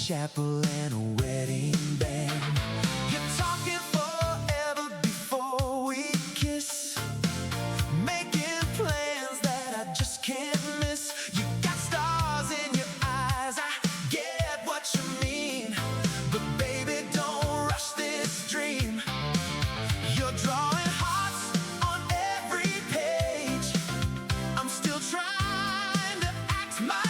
chapel and a wedding band. You're talking forever before we kiss, making plans that I just can't miss. You got stars in your eyes, I get what you mean, but baby, don't rush this dream. You're drawing hearts on every page. I'm still trying to act my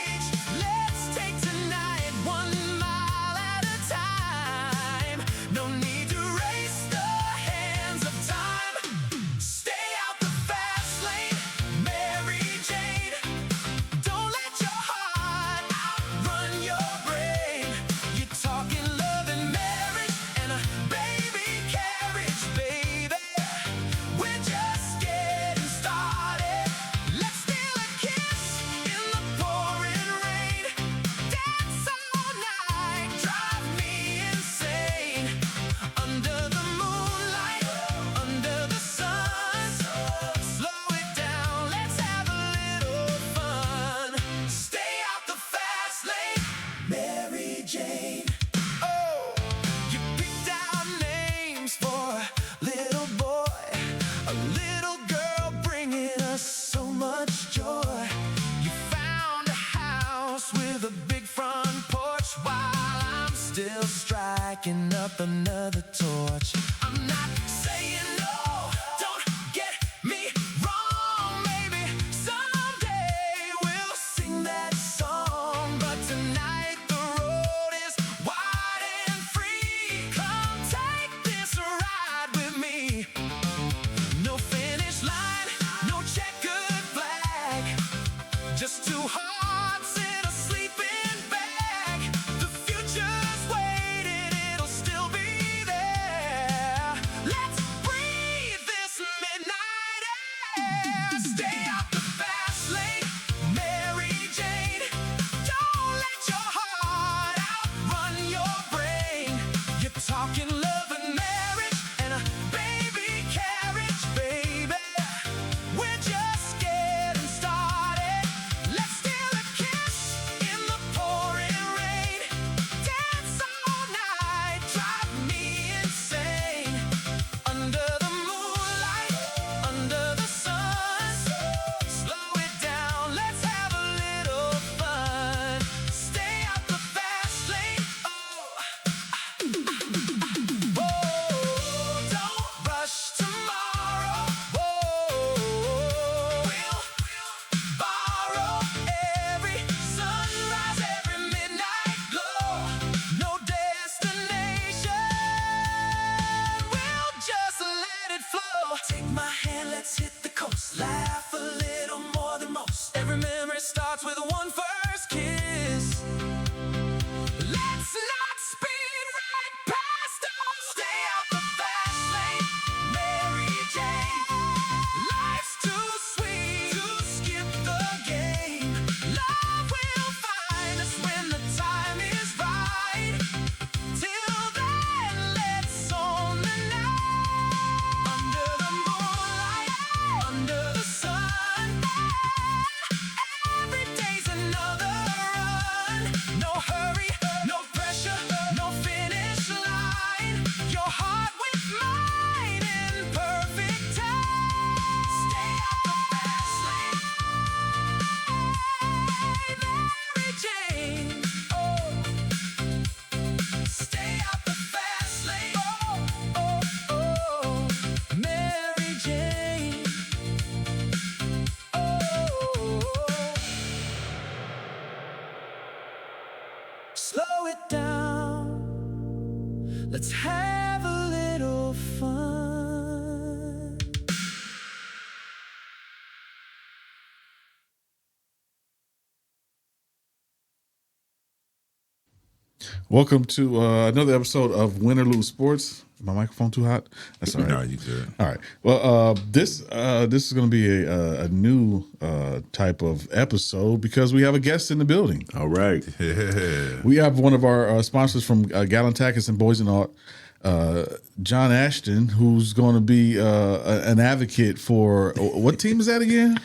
age. Let's take tonight 1 mile at a time. No need to race the hands of time. Stay out the fast lane, Mary Jane. Don't let your heart outrun your brain. You're talking love and marriage and a baby carriage, baby. We're just getting started. Let's steal a kiss in the pouring rain. Dance all night, drive me insane. Under the moonlight, under the sun. Slow it down, let's have a little fun. Stay out the fast lane, Mary Jane. Oh, you picked out names for a little boy, a little girl bringing us so much joy. You found a house with a big front porch while I'm still striking up another torch. I'm not saying no, don't get me wrong, maybe someday we'll sing that song, but tonight the road is wide and free. Come take this ride with me. No finish line, no checkered flag, just two hearts in a sleeping bag. The future's waiting, it'll still be there. Let's breathe this midnight air. Stay out the fast lane, Mary Jane. Don't let your heart outrun your brain. You're talking love and marriage and a baby carriage, baby. We're just getting started. Let's steal a kiss in the pouring rain. Dance all night, drive me insane. Under the moonlight, under the sun. Slow it down, let's have a little fun. Stay out the fast lane. Whoa, don't rush tomorrow. Whoa, we'll borrow every sunrise, every midnight glow. No destination, we'll just let it flow. Take my hand, let's hit the coast. Laugh a little more than most. Every memory starts with one first kiss. Let's not speed right past them. Stay out the fast lane, Mary Jane. Life's too sweet to skip the game. Love will find us when the time is right. Till then, let's own the night. Under the moonlight, under the sun. Every day's another run. No hurry, no pressure, no finish line. Your heart with mine in perfect time. Stay out the fast lane, Mary Jane. Oh, stay out the fast lane. Oh, Mary Jane. Slow it down. Let's have a little fun. Welcome to another episode of Win or Lose Sports. My microphone too hot? That's all right. No, you good. All right. Well, this is going to be a new type of episode because we have a guest in the building. All right. Yeah. We have one of our sponsors from Takacs Boissoneault, John Ashton, who's going to be an advocate for what team is that again?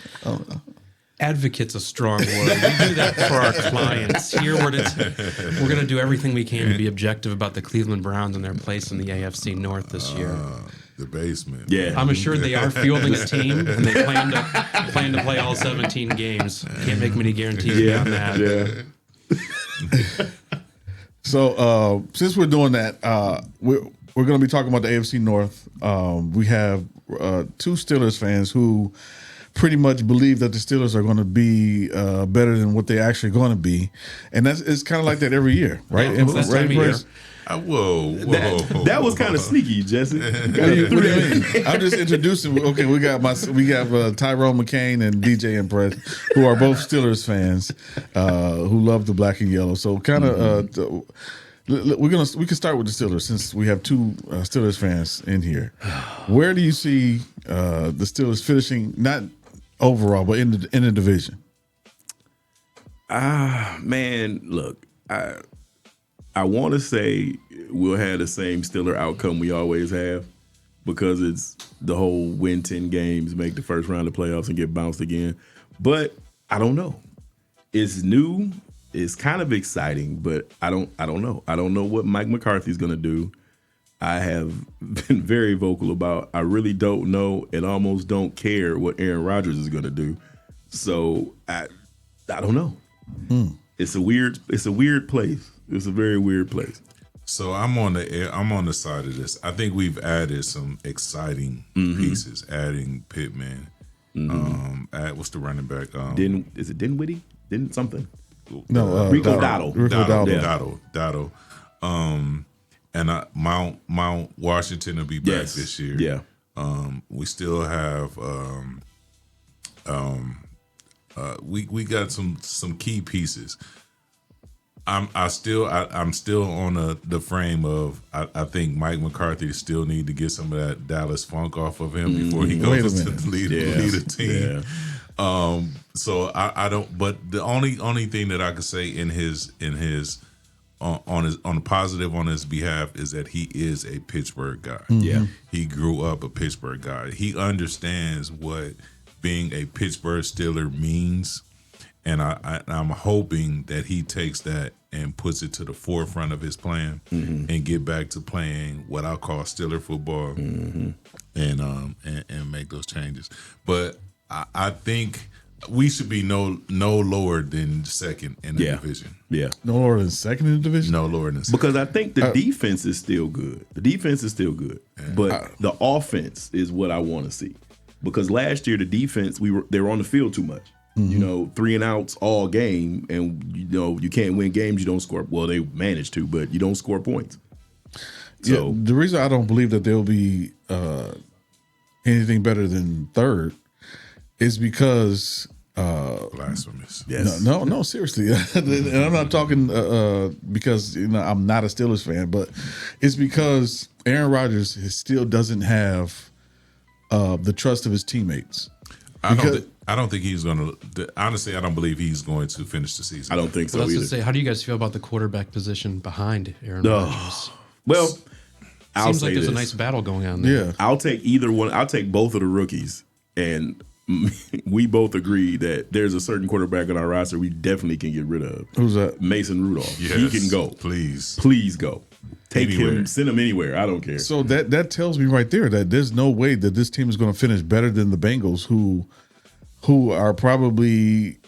Advocate's a strong word. We do that for our clients. Here we're going to do everything we can to be objective about the Cleveland Browns and their place in the AFC North this year. The basement. Yeah. I'm assured they are fielding a team, and they plan to play all 17 games. Can't make many guarantees beyond that. Yeah. So since we're doing that, we're going to be talking about the AFC North. We have two Steelers fans who pretty much believe that the Steelers are going to be better than what they're actually going to be, and it's kind of like that every year, right? Well, that's time of year. Whoa. That was kind of sneaky, Jesse. What do you mean? I'm just introducing. Okay, we have Tyrone McCain and DJ Mpress, who are both Steelers fans, who love the black and yellow. So kind of, we can start with the Steelers since we have two Steelers fans in here. Where do you see the Steelers finishing? Not overall, but in the division. Man, look, I want to say we'll have the same Steeler outcome we always have because it's the whole win 10 games, make the first round of playoffs, and get bounced again. But I don't know. It's new. It's kind of exciting, but I don't know. I don't know what Mike McCarthy's going to do. I have been very vocal about I really don't know and almost don't care what Aaron Rodgers is going to do. So I don't know. It's a weird place. It's a very weird place. So I'm on the side of this. I think we've added some exciting pieces. Adding Pittman. What's the running back? Is it Dinwiddie? Didn't something? No, Rico Dowdle. Dowdle. And Mount Washington will be back this year. Yeah. We still have we got some key pieces. I'm still on the frame of I think Mike McCarthy still need to get some of that Dallas funk off of him before he goes to lead a team. Yeah. So I don't. But the only thing that I could say in his on the positive on his behalf is that he is a Pittsburgh guy. Yeah. He grew up a Pittsburgh guy. He understands what being a Pittsburgh Steeler means. And I'm hoping that he takes that and puts it to the forefront of his plan and get back to playing what I call Steeler football and make those changes. But I think we should be no lower than second in the division. Yeah. No lower than second in the division? No lower than second. Because I think the defense is still good. The defense is still good. But the offense is what I want to see. Because last year the defense they were on the field too much. You know, 3 and outs all game, and you can't win games. You don't score. Well, they managed to, but you don't score points. So the reason I don't believe that they'll be anything better than third is because blasphemous. yes, no, seriously, and I'm not talking because I'm not a Steelers fan, but it's because Aaron Rodgers still doesn't have the trust of his teammates. I don't think he's going to. Honestly, I don't believe he's going to finish the season. I don't think so Let's either. just say, how do you guys feel about the quarterback position behind Aaron Rodgers? Well, I'll Seems say like there's this. a nice battle going on there. Yeah, I'll take either one. I'll take both of the rookies, and we both agree that there's a certain quarterback on our roster we definitely can get rid of. who's that? Mason Rudolph. Yes, He can go. please go. Take Anywhere. him. Send him anywhere. I don't care. So that tells me right there that there's no way that this team is going to finish better than the Bengals, who are probably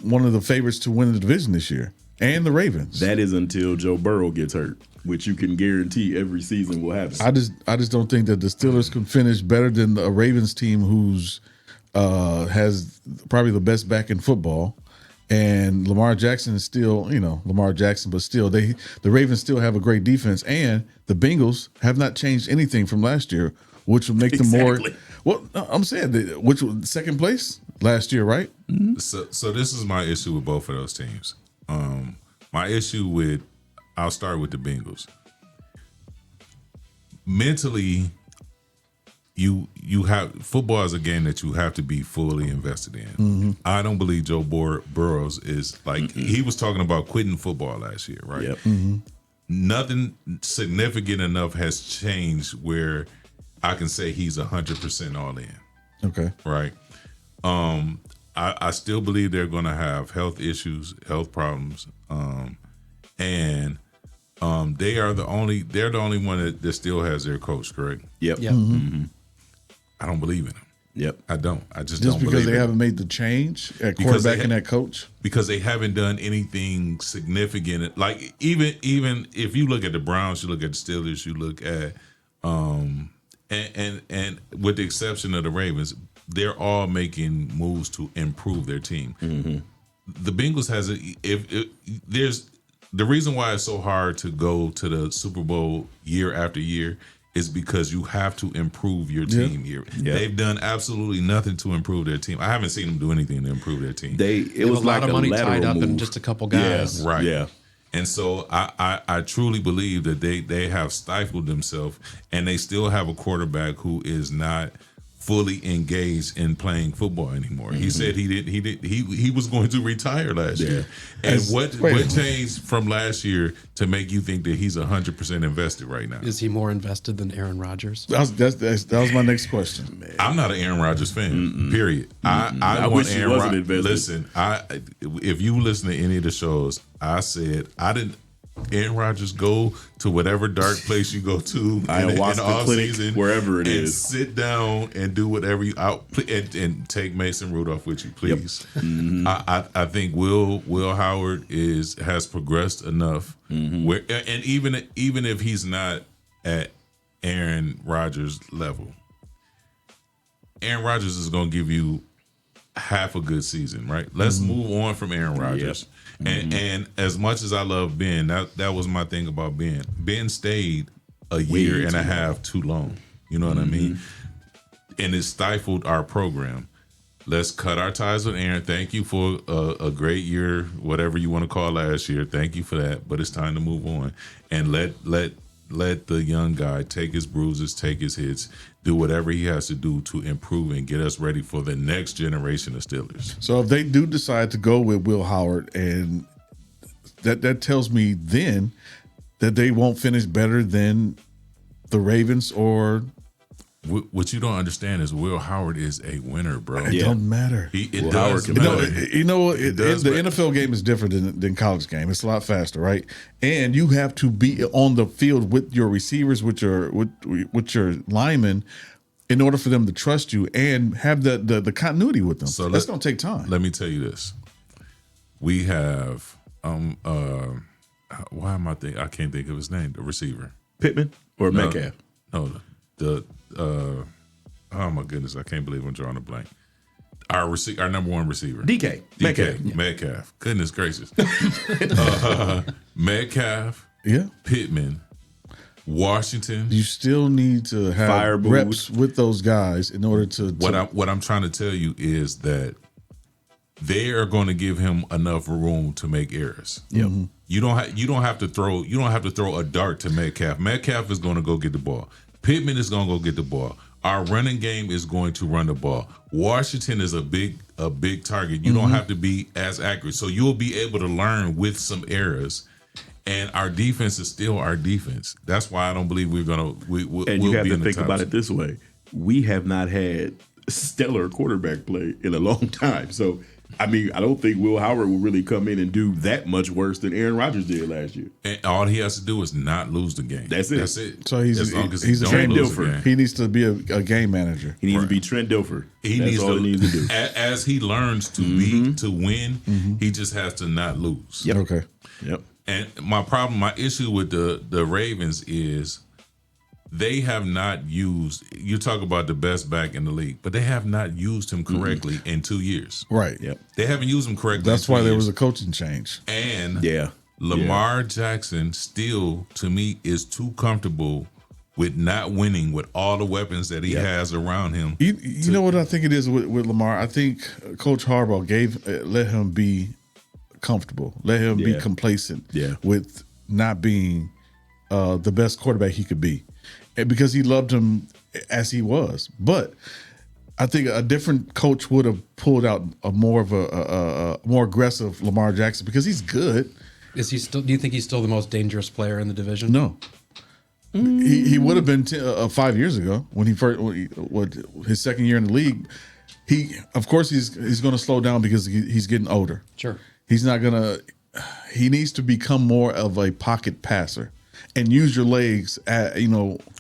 one of the favorites to win the division this year, and the Ravens. That is until Joe Burrow gets hurt, which you can guarantee every season will happen. I just don't think that the Steelers can finish better than a Ravens team who's has probably the best back in football. And Lamar Jackson is still, Lamar Jackson, but still, the Ravens still have a great defense, and the Bengals have not changed anything from last year, which will make them more. Well, I'm saying which was second place last year, right? So this is my issue with both of those teams. I'll start with the Bengals. Mentally, you have football is a game that you have to be fully invested in. I don't believe Joe Burrows is like he was talking about quitting football last year, right? Yep. Nothing significant enough has changed where I can say he's 100% all in. Okay. Right. I still believe they're going to have health issues, health problems, and they're the only one that still has their coach, correct? Yep. Yep. I don't believe in them. Yep. I don't. I just Just don't because believe they in haven't them. made the change at Because quarterback they and that coach. Because they haven't done anything significant. Like even if you look at the Browns, you look at the Steelers, you look at and with the exception of the Ravens, they're all making moves to improve their team. The Bengals has there's the reason why it's so hard to go to the Super Bowl year after year is because you have to improve your team year. Yeah. They've done absolutely nothing to improve their team. I haven't seen them do anything to improve their team. It was a lot like of money lateral tied up in move. just a couple guys. Right. Yeah. And so I truly believe that they have stifled themselves, and they still have a quarterback who is not fully engaged in playing football anymore. He said he was going to retire last year. And what changed from last year to make you think that he's 100% invested right now? Is he more invested than Aaron Rodgers? That was my next question. I'm not an Aaron Rodgers fan. Period. I want wish he Aaron wasn't Rodgers. invested. Listen, if you listen to any of the shows, I said I didn't. Aaron Rodgers, go to whatever dark place you go to in the Ayahuasca clinic, offseason, wherever it and is. sit down and do whatever you out and take Mason Rudolph with you, please. I think Will Howard has progressed enough where, and even if he's not at Aaron Rodgers level, Aaron Rodgers is going to give you half a good season, right? Let's move on from Aaron Rodgers. And as much as I love Ben, that was my thing about Ben. Ben stayed a year and a half too long. You know what I mean? And it stifled our program. Let's cut our ties with Aaron. Thank you for a great year, whatever you want to call last year. Thank you for that. But it's time to move on and let the young guy take his bruises, take his hits, do whatever he has to do to improve and get us ready for the next generation of Steelers. So if they do decide to go with Will Howard, and that tells me then that they won't finish better than the Ravens or. What you don't understand is Will Howard is a winner, bro. It don't matter. It Howard does can matter. play. You know, It does the matter. NFL game is different than college game. It's a lot faster, right? And you have to be on the field with your receivers, with your linemen, in order for them to trust you and have the continuity with them. So that's going to take time. Let me tell you this: we have why am I I can't think of his name. The receiver, Pittman or Metcalf? No, the oh my goodness, I can't believe I'm drawing a blank. Our number one receiver, DK. Metcalf. Goodness gracious, Metcalf, Pittman, Washington. You still need to have Fire reps with those guys in order to. What I'm trying to tell you is that they are going to give him enough room to make errors. Yep. You don't have to throw a dart to Metcalf. Metcalf is going to go get the ball. Pittman is going to go get the ball. Our running game is going to run the ball. Washington is a big target. You don't have to be as accurate, so you'll be able to learn with some errors. And our defense is still our defense. That's why I don't believe we're gonna. And you have to think about it this way: we have not had stellar quarterback play in a long time. So, I mean, I don't think Will Howard will really come in and do that much worse than Aaron Rodgers did last year. And all he has to do is not lose the game. That's it. That's it. So he's as long as he's he a don't Trent lose the Dilfer. game. He needs to be a game manager. He needs to be Trent Dilfer. He That's needs all to, he needs to do. As he learns to be to win, he just has to not lose. Yep. Okay. Yep. And my issue with the Ravens is they have not used. You talk about the best back in the league, but they have not used him correctly in 2 years. Right. Yep. They haven't used him correctly. That's in 2 why there years. was a coaching change. And Yeah. Lamar Jackson still, to me, is too comfortable with not winning with all the weapons that he has around him. You know what I think it is with Lamar? I think Coach Harbaugh let him be comfortable, let him be complacent with not being the best quarterback he could be, and because he loved him as he was. But I think a different coach would have pulled out a more aggressive Lamar Jackson because he's good. Is he still? Do you think he's still the most dangerous player in the division? No. He would have been 5 years ago when his second year in the league. of course he's going to slow down because he's getting older. Sure. He's not going to. He needs to become more of a pocket passer and use your legs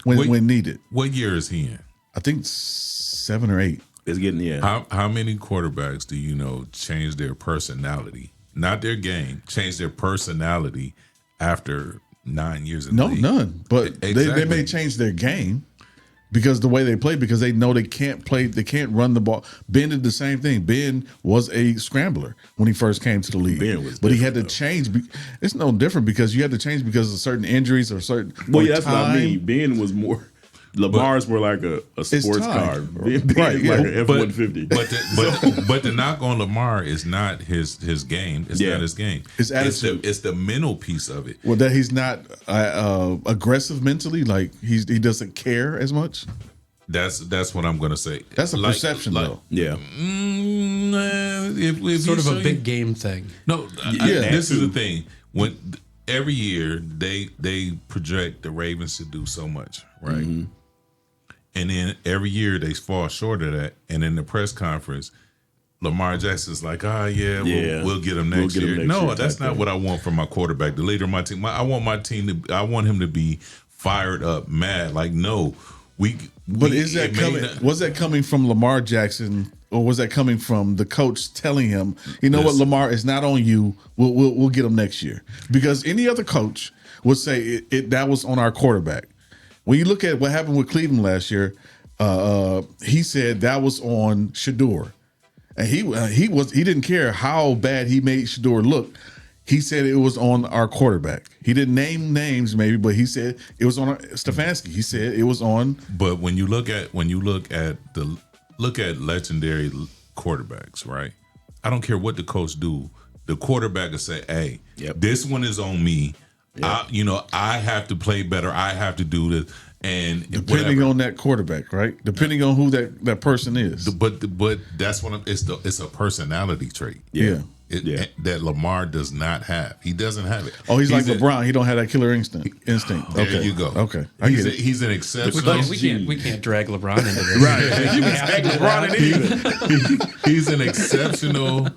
when needed. What year is he in? I think 7 or 8. It's getting How many quarterbacks do you know change their personality, not their game, change their personality after 9 years in the league? None. But Exactly. they may change their game because the way they play, because they know they can't play, they can't run the ball. Ben did the same thing. Ben was a scrambler when he first came to the league. Ben was but he had to different, change. It's no different because you had to change because of certain injuries or certain. Well, yeah, that's time. what I mean. Ben was more. Lamar's more like a sports car. time. Ben Right, is yeah. like an F-150. But the knock on Lamar is not his game. It's not his game. His attitude. It's the mental piece of it. Well, that he's not aggressive mentally, like he doesn't care as much. That's what I'm gonna say. That's a perception, though. Yeah. If Sort of you a say- big game thing. No, Yeah. this is the thing. When every year they project the Ravens to do so much, right? Mm-hmm. And then every year they fall short of that. And in the press conference, Lamar Jackson's like, Yeah. we'll get him We'll next get him year. next No, year that's type not thing. what I want from my quarterback, the leader of my team. I want him to be fired up, mad. Like, no, But is that coming? Was that coming from Lamar Jackson, or was that coming from the coach telling him, "You know what, Lamar, it's not on you. We'll get him next year"? Because any other coach would say that was on our quarterback. When you look at what happened with Cleveland last year, he said that was on Shador, and he didn't care how bad he made Shador look. He said it was on our quarterback. He didn't name names, maybe, but he said it was on Stefanski. He said it was on. But when you look at legendary quarterbacks, right? I don't care what the coach do. The quarterback will say, "Hey, this one is on me. I have to play better. I have to do this." And Depending on that quarterback, right? Depending on who that person is. but that's what it's a personality trait. Yeah. That Lamar does not have. He doesn't have it. Oh, he's like LeBron. He don't have that killer instinct. There Okay, you go. Okay, I get it. He's an exceptional. We can't drag LeBron into this. Right. You can take LeBron in either. He's an exceptional,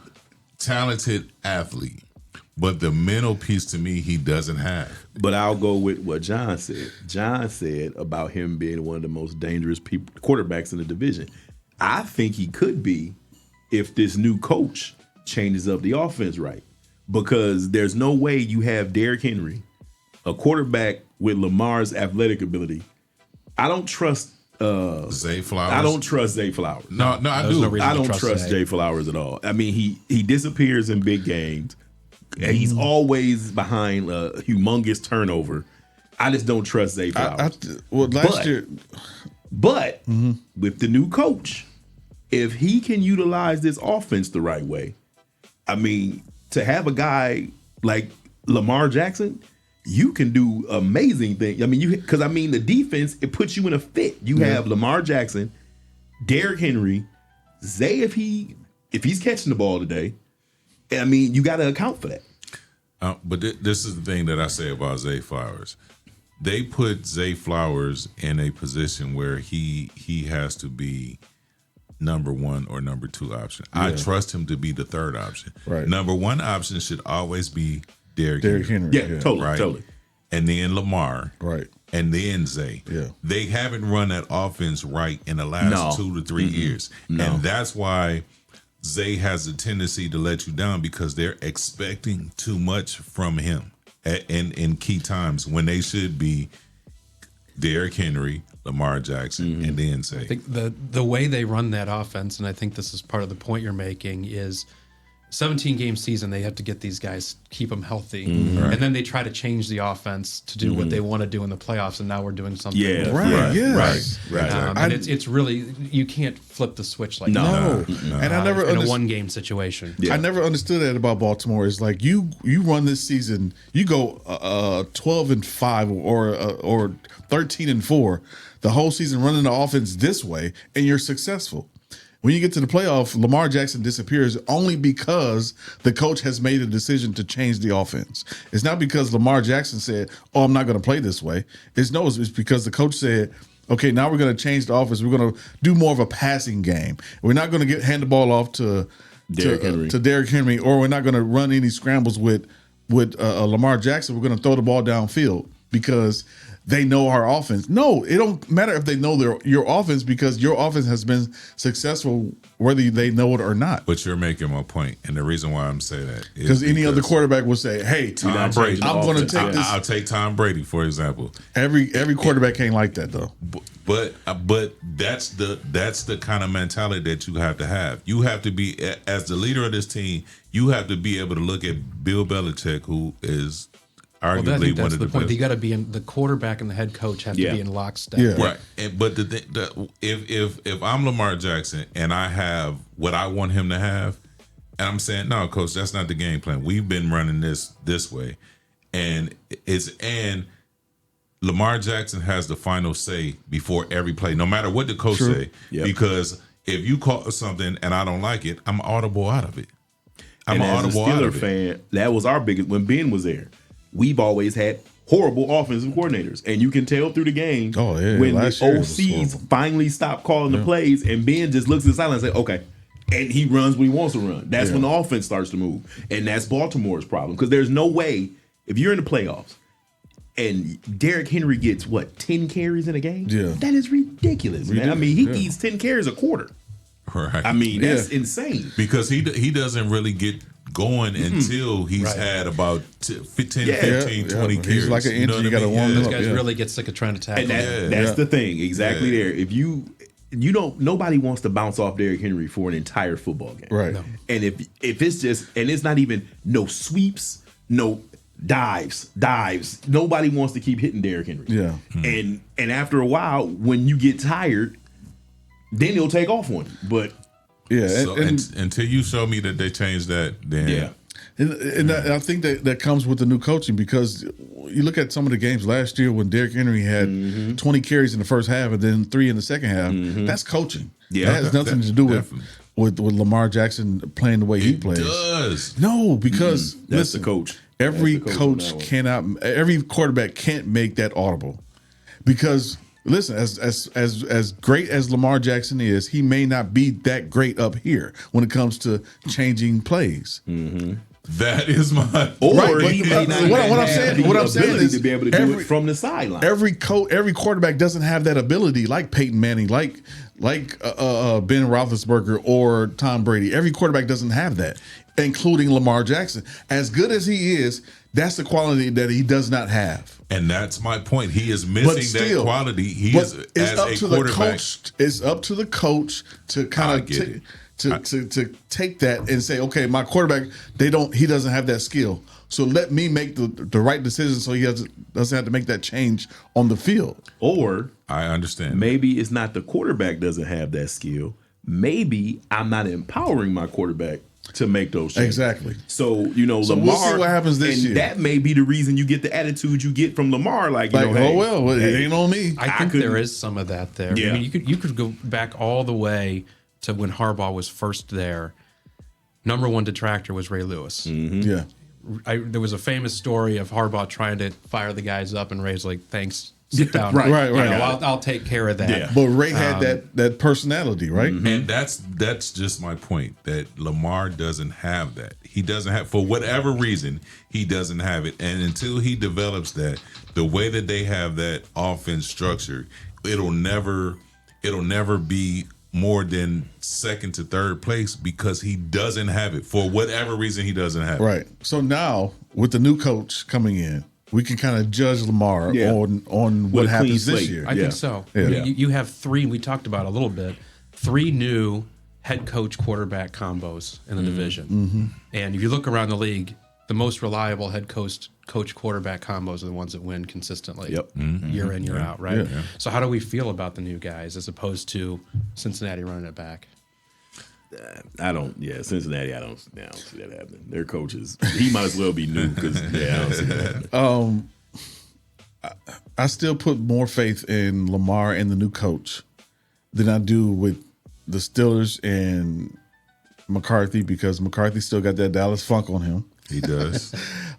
talented athlete, but the mental piece to me he doesn't have. But I'll go with what John said. John said about him being one of the most dangerous quarterbacks in the division. I think he could be if this new coach changes up the offense right. Because there's no way you have Derrick Henry, a quarterback with Lamar's athletic ability. I don't trust Zay Flowers. I don't trust Zay Flowers. No, I There's do. no reason I to don't trust Zay. Jay Flowers at all. I mean, he disappears in big games. He's always behind a humongous turnover. I just don't trust Zay Flowers. Last year, But with the new coach, if he can utilize this offense the right way, I mean, to have a guy like Lamar Jackson, you can do amazing things. I mean, the defense, it puts you in a fit. You have Lamar Jackson, Derrick Henry, Zay if he's catching the ball today. I mean, you got to account for that. But this is the thing that I say about Zay Flowers. They put Zay Flowers in a position where he has to be number 1 or number 2 option. I trust him to be the 3rd option. Right. Number 1 option should always be Derrick Henry. Yeah, totally. And then Lamar. Right. And then Zay. Yeah. They haven't run that offense right in the last 2 to 3 years. No. And that's why Zay has a tendency to let you down, because they're expecting too much from him in key times when they should be Derrick Henry, Lamar Jackson, and then Zay. I think the way they run that offense, and I think this is part of the point you're making, is 17-game season, they have to get these guys, keep them healthy. And then they try to change the offense to do what they want to do in the playoffs, and now we're doing something different. Right, yes. Right. And it's really, you can't flip the switch like No. that. And I never in a understood. one-game situation. I never understood that about Baltimore. It's like you run this season, you go 12-5 or 13-4, the whole season running the offense this way, and you're successful. When you get to the playoff, Lamar Jackson disappears only because the coach has made a decision to change the offense. It's not because Lamar Jackson said, "Oh, I'm not going to play this way." It's because the coach said, Okay, now we're going to change the offense. We're going to do more of a passing game. We're not going to hand the ball off to Derrick Henry, or we're not going to run any scrambles with Lamar Jackson. We're going to throw the ball downfield because they know our offense. No, it don't matter if they know your offense, because your offense has been successful whether they know it or not. But you're making my point, and the reason why I'm saying that is because any other quarterback will say, "Hey, Tom Brady, I'm going to take this." I'll take Tom Brady for example. Every quarterback ain't like that though. But that's the kind of mentality that you have to have. You have to be, as the leader of this team, you have to be able to look at Bill Belichick, who is arguably I think one that's of the the point. best. You got to be in the quarterback and the head coach have to be in lockstep. Yeah. Right. But if I'm Lamar Jackson and I have what I want him to have, and I'm saying, no, coach, that's not the game plan. We've been running this way, and Lamar Jackson has the final say before every play, no matter what the coach say. Yep. Because if you call something and I don't like it, I'm audible out of it. And as a Steeler fan, that was our biggest. When Ben was there, we've always had horrible offensive coordinators, and you can tell through the game when the OCs finally stop calling the plays, and Ben just looks in silence and say, "Okay," and he runs when he wants to run. That's when the offense starts to move, and that's Baltimore's problem, because there's no way if you're in the playoffs and Derrick Henry gets 10 carries in a game. Yeah, that is ridiculous, man. I mean, he eats 10 carries a quarter. Right. I mean, that's insane. Because he doesn't really get going until he's had about 15, 20 carries. He's like an engine. You got to warm him Those up. guys really get sick of trying to tackle. And that's the thing, exactly there. If you don't, nobody wants to bounce off Derrick Henry for an entire football game, right? No. And if it's just, and it's not even no sweeps, no dives. Nobody wants to keep hitting Derrick Henry. Yeah. And after a while, when you get tired, then he'll take off on you. But so, until you show me that they changed that, then And I think that comes with the new coaching, because you look at some of the games last year when Derrick Henry had 20 carries in the first half and then 3 in the second half. That's coaching. Yeah, that has nothing to do with Lamar Jackson playing the way he plays. It does. No, because that's the coach. Every coach cannot. Every quarterback can't make that audible, because listen, as great as Lamar Jackson is, he may not be that great up here when it comes to changing plays. That is my or right, he may not what I'm saying is to be able to do it from the sideline. Every quarterback doesn't have that ability, like Peyton Manning, like Ben Roethlisberger or Tom Brady. Every quarterback doesn't have that, including Lamar Jackson. As good as he is, that's the quality that he does not have. And that's my point. He is missing that quality. He is as a quarterback. It's up to the coach to kind of to take that and say, okay, my quarterback, he doesn't have that skill. So let me make the right decision so he doesn't have to make that change on the field. Or I understand. Maybe it's not the quarterback doesn't have that skill. Maybe I'm not empowering my quarterback to make those changes. Exactly. So, Lamar, we'll see what happens this year. That may be the reason you get the attitude you get from Lamar. It ain't on me. I think there is some of that there. Yeah. I mean, you could go back all the way to when Harbaugh was first there. Number one detractor was Ray Lewis. Yeah. There was a famous story of Harbaugh trying to fire the guys up, and Ray's like, "Thanks, sit down. Right. I'll take care of that." Yeah. But Ray had that personality, right? And that's just my point, that Lamar doesn't have that. He doesn't have, for whatever reason, he doesn't have it. And until he develops that, the way that they have that offense structured, it'll never be more than second to third place, because he doesn't have it. For whatever reason, he doesn't have it. Right. So now with the new coach coming in, we can kind of judge Lamar on what happens this year. I think so. Yeah. I mean, you have 3, we talked about a little bit, 3 new head coach quarterback combos in the division. And if you look around the league, the most reliable head coach quarterback combos are the ones that win consistently year in, year out, right? Yeah. So how do we feel about the new guys as opposed to Cincinnati running it back? Cincinnati, I don't see that happening. Their coaches, he might as well be new, because I don't see that happening. I still put more faith in Lamar and the new coach than I do with the Steelers and McCarthy, because McCarthy still got that Dallas funk on him. He does.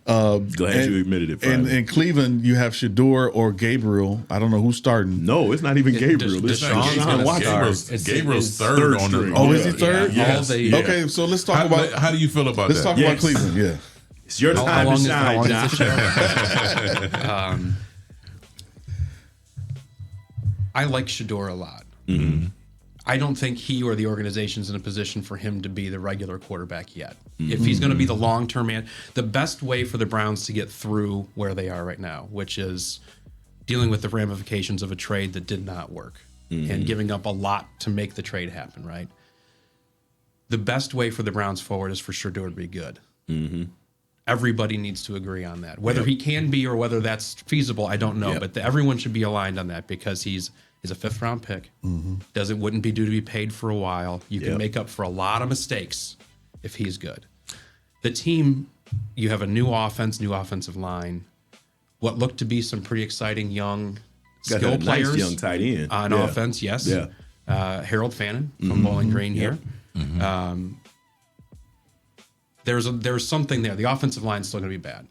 Glad you admitted it. And Finally. in Cleveland, you have Shador or Gabriel. I don't know who's starting. No, it's not even Gabriel. It's Deshaun's gonna Watson. start. Gabriel's It's third on the. string. Oh, is he third? Yeah. All the- Okay, so let's talk about. How do you feel about Let's that? talk Yes. about Cleveland. Yeah. It's your How time long to is- how long shine, is Josh. the show? I like Shador a lot. I don't think he or the organization's in a position for him to be the regular quarterback yet. If he's going to be the long-term man, the best way for the Browns to get through where they are right now, which is dealing with the ramifications of a trade that did not work and giving up a lot to make the trade happen, right? The best way for the Browns forward is for Shador to be good. Everybody needs to agree on that. Whether he can be or whether that's feasible, I don't know. But everyone should be aligned on that because he's a fifth-round pick. Wouldn't be due to be paid for a while. You can make up for a lot of mistakes if he's good. The team, you have a new offense, new offensive line. What looked to be some pretty exciting young Got skill that nice players young tight end on offense. Yes. Yeah. Harold Fannin from Bowling Green here. There's something there. The offensive line is still going to be bad.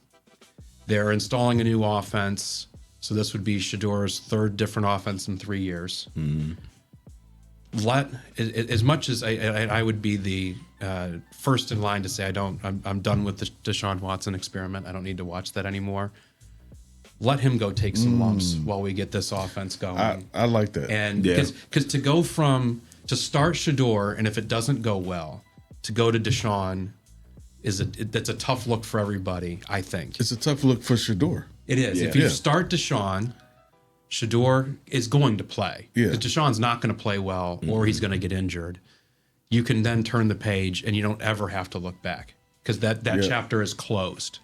They're installing a new offense, so this would be Shador's third different offense in 3 years. As much as I would be the first in line to say I'm done with the Deshaun Watson experiment. I don't need to watch that anymore. Let him go take some lumps while we get this offense going. I like that. And because to go to start Shador, and if it doesn't go well, to go to Deshaun that's a tough look for everybody, I think. It's a tough look for Shador. It is. Yeah. If you start Deshaun, Shador is going to play. Yeah. If Deshaun's not going to play well or he's going to get injured, you can then turn the page and you don't ever have to look back because that chapter is closed.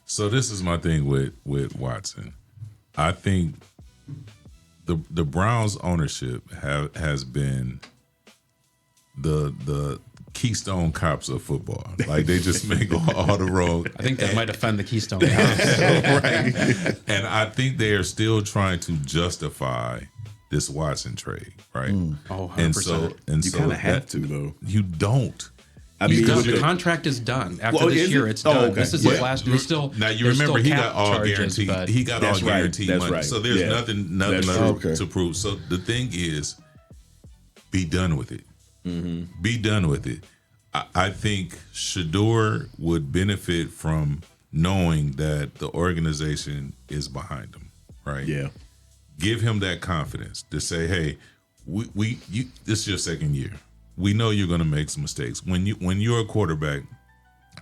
So this is my thing with Watson. I think the Browns ownership has been the Keystone Cops of football. Like they just make all the wrong. I think that might offend the Keystone. Right. And I think they are still trying to justify this Watson trade, right? Oh, 100%. And You so kind of have that- to though. You don't. I mean, The contract is done. After Well, this is year, it? it's done. okay. This is his last. There's still Now you there's remember still he cap got all charges, guaranteed. but He got That's all right. guaranteed That's money. right. So there's Yeah. nothing That's left true. to prove. So the thing is, be done with it. Be done with it. I think Shador would benefit from knowing that the organization is behind him. Right. Yeah. Give him that confidence to say, "Hey, this is your second year. We know you're going to make some mistakes. When you're a quarterback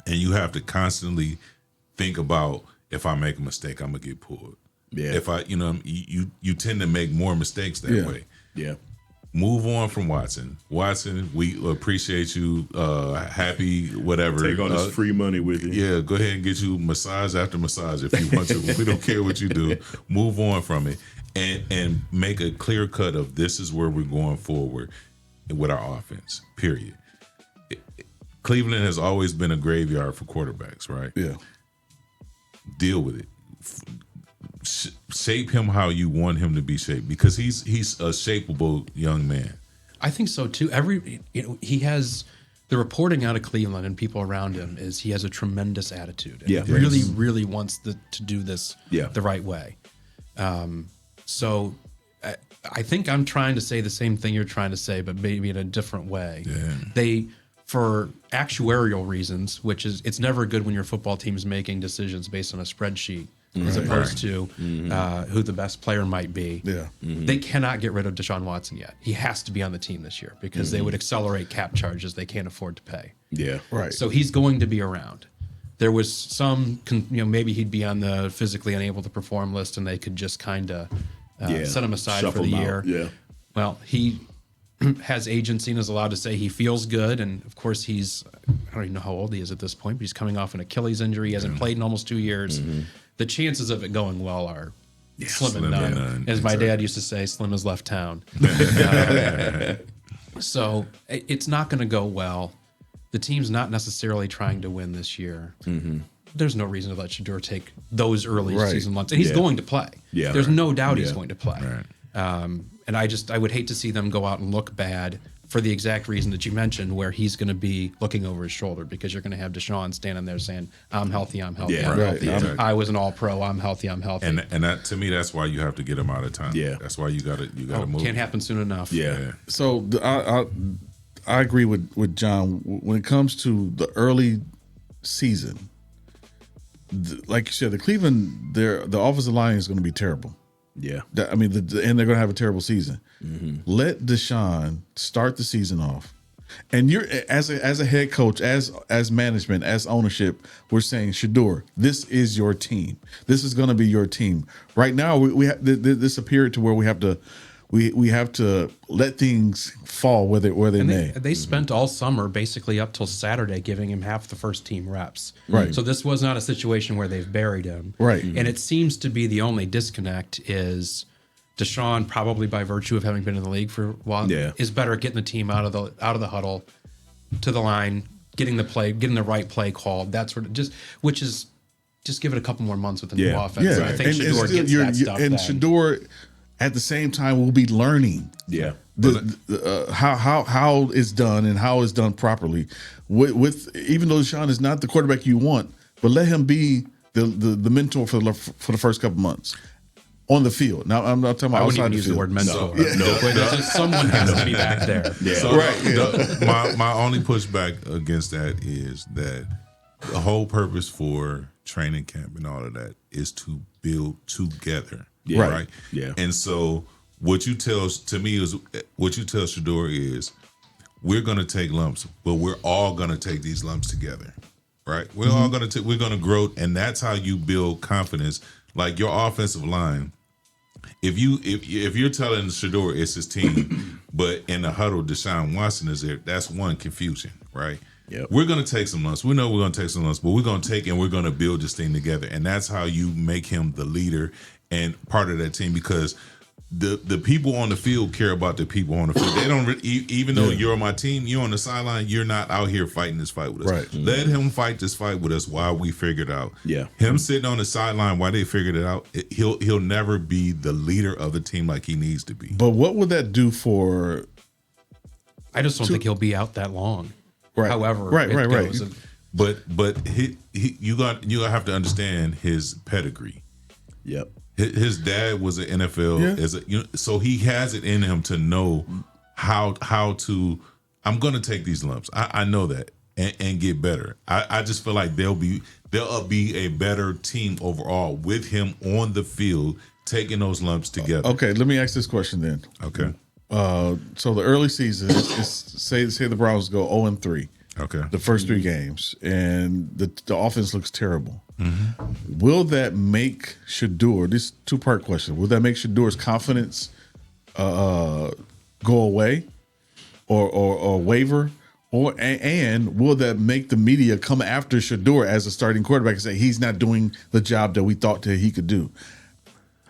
and you have to constantly think about if I make a mistake, I'm gonna get pulled. Yeah. If you tend to make more mistakes that way. Yeah. Move on from Watson. Watson, we appreciate you. Happy, whatever. Take all this free money with you. Yeah, go ahead and get you massage after massage if you want to. We don't care what you do. Move on from it and make a clear cut of this is where we're going forward with our offense, period. Cleveland has always been a graveyard for quarterbacks, right? Yeah. Deal with it. Shape him how you want him to be shaped because he's a shapeable young man. I think so too. He has the reporting out of Cleveland and people around him is he has a tremendous attitude. And Yeah. really, really wants to do this Yeah. the right way. So I think I'm trying to say the same thing you're trying to say, but maybe in a different way. Yeah. They, for actuarial reasons, which is it's never good when your football team is making decisions based on a spreadsheet as opposed to who the best player might be. Yeah. They cannot get rid of Deshaun Watson yet. He has to be on the team this year because they would accelerate cap charges they can't afford to pay. Yeah. Right. So he's going to be around. There was some, maybe he'd be on the physically unable to perform list and they could just kind of set him aside Shuffle for the him year. out. Yeah. Well, he has agency and is allowed to say he feels good. And of course, I don't even know how old he is at this point, but he's coming off an Achilles injury. He hasn't played in almost 2 years. The chances of it going well are slim and none. As my dad used to say, slim as left town. So it's not going to go well. The team's not necessarily trying to win this year. There's no reason to let Shador take those early season lumps. And he's going to play. Yeah. There's no doubt he's going to play. Right. And I would hate to see them go out and look bad for the exact reason that you mentioned, where he's going to be looking over his shoulder because you're going to have Deshaun standing there saying, "I'm healthy, I'm healthy, Yeah, I'm right, healthy. exactly. I was an All-Pro, I'm healthy, I'm healthy." And that, to me, that's why you have to get him out of time. Yeah. That's why you gotta move. Can't happen soon enough. Yeah. So I agree with John when it comes to the early season. Like you said, the Cleveland, the offensive line is going to be terrible. Yeah. I mean, and they're going to have a terrible season. Let Deshaun start the season off, and you're as a head coach, as management, as ownership, we're saying, Shador, this is your team. This is going to be your team. Right now, we have this a period to where we have to let things fall where they may. They spent all summer, basically up till Saturday, giving him half the first team reps. Right. So this was not a situation where they've buried him. Right. And it seems to be the only disconnect is Deshaun, probably by virtue of having been in the league for a while, is better at getting the team out of the huddle to the line, getting the right play called. That's sort of just give it a couple more months with the new offense. Yeah, And I think Shador still, gets that stuff. and then. Shador, at the same time, will be learning. Yeah. How it's done and how it's done properly. With even though Deshaun is not the quarterback you want, but let him be the mentor for the first couple months on the field. Now I'm not talking about I wouldn't outside even the use field. the word mentor. No. But it's just someone has to be back there. Yeah. So Right. my only pushback against that is that the whole purpose for training camp and all of that is to build together. Yeah. Right. Yeah. And so what you tell Shador is, we're going to take lumps, but we're all going to take these lumps together. Right. We're all going to we're going to grow, and that's how you build confidence. Like your offensive line. If you're telling Shador it's his team, but in the huddle Deshaun Watson is there, that's one, confusion, right? Yep. We're going to take some lumps. We know we're going to take some lumps, but we're going to take and we're going to build this thing together. And that's how you make him the leader and part of that team, because the people on the field care about the people on the field. They don't even though you're on my team, you're on the sideline, you're not out here fighting this fight with us. Right. Let him fight this fight with us while we figure it out. Yeah. Him sitting on the sideline while they figured it out, he'll never be the leader of the team like he needs to be. But what would that do for? I just don't think he'll be out that long. Right. However, Right. it goes. But you have to understand his pedigree. Yep. His dad was an NFL so he has it in him to know how to. I'm going to take these lumps. I know that and get better. I just feel like they'll be a better team overall with him on the field taking those lumps together. Okay, let me ask this question then. Okay. So the early season is say the Browns go 0-3. Okay. The first 3 games, and the offense looks terrible. Will that make Shador? This 2-part question. Will that make Shador's confidence go away, or waver, and will that make the media come after Shador as a starting quarterback and say he's not doing the job that we thought that he could do?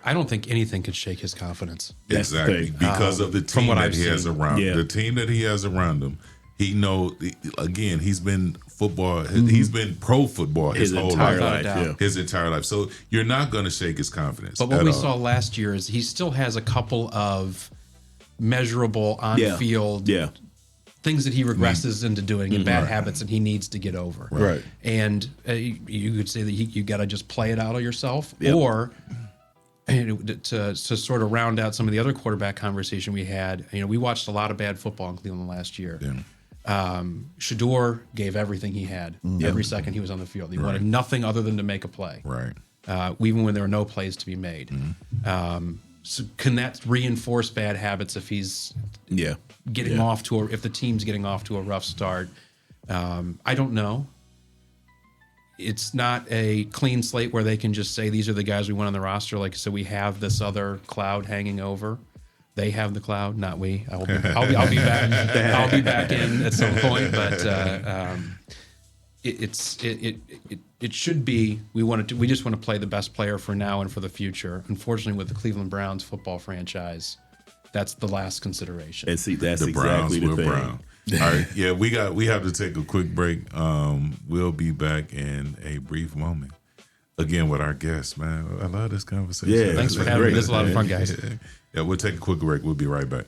I don't think anything could shake his confidence. That's the Exactly. thing. Because of the From team what that I've he has seen. around Yeah. the team that he has around him. He know, again, he's been football. He's been pro football his whole entire life. life. Yeah. His entire life. So you're not going to shake his confidence. But what at we all. saw last year is he still has a couple of measurable on-field things that he regresses into doing and bad habits that he needs to get over. Right. And you could say that you got to just play it out of yourself, Yep. or to sort of round out some of the other quarterback conversation we had. We watched a lot of bad football in Cleveland last year. Yeah. Shador gave everything he had every second he was on the field. He wanted nothing other than to make a play. Right. Even when there were no plays to be made. So can that reinforce bad habits if he's getting off to if the team's getting off to a rough start? I don't know. It's not a clean slate where they can just say these are the guys we want on the roster. Like, so we have this other cloud hanging over. They have the cloud, not we. I'll be back. I'll be back in at some point, but it should be. We just want to play the best player for now and for the future. Unfortunately, with the Cleveland Browns football franchise, that's the last consideration. And see, that's The Browns exactly the will thing. Brown. All right. Yeah, we have to take a quick break. We'll be back in a brief moment. Again with our guests, man. I love this conversation. Yeah, Thanks for that's having me. great, This is a lot of man. fun, guys. Yeah, we'll take a quick break. We'll be right back.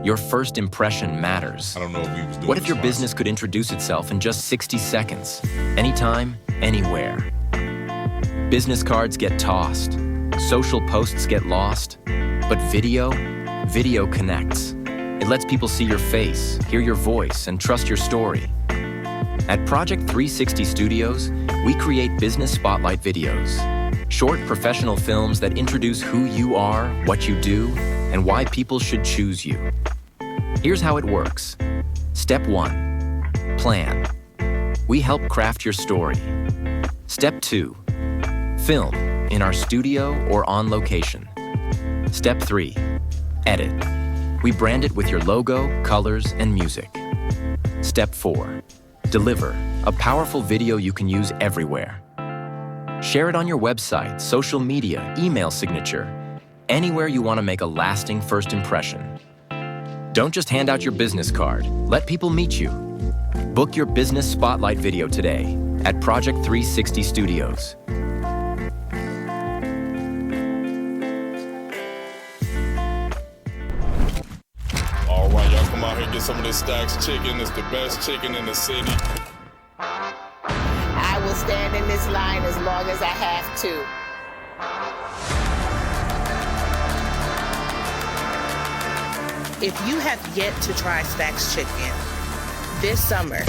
Your first impression matters. I don't know if he was doing What if your this business could introduce itself in just 60 seconds? Anytime, anywhere. Business cards get tossed. Social posts get lost. But video connects. It lets people see your face, hear your voice, and trust your story. At Project 360 Studios, we create business spotlight videos. Short professional films that introduce who you are, what you do, and why people should choose you. Here's how it works. Step 1, plan. We help craft your story. Step 2, film in our studio or on location. Step 3, edit. We brand it with your logo, colors, and music. Step 4, deliver a powerful video you can use everywhere. Share it on your website, social media, email signature, anywhere you want to make a lasting first impression. Don't just hand out your business card. Let people meet you. Book your business spotlight video today at Project 360 Studios. All right, y'all come out here and get some of this Takacs chicken. It's the best chicken in the city. I will stand in this line as long as I have to. If you have yet to try Takacs chicken this summer,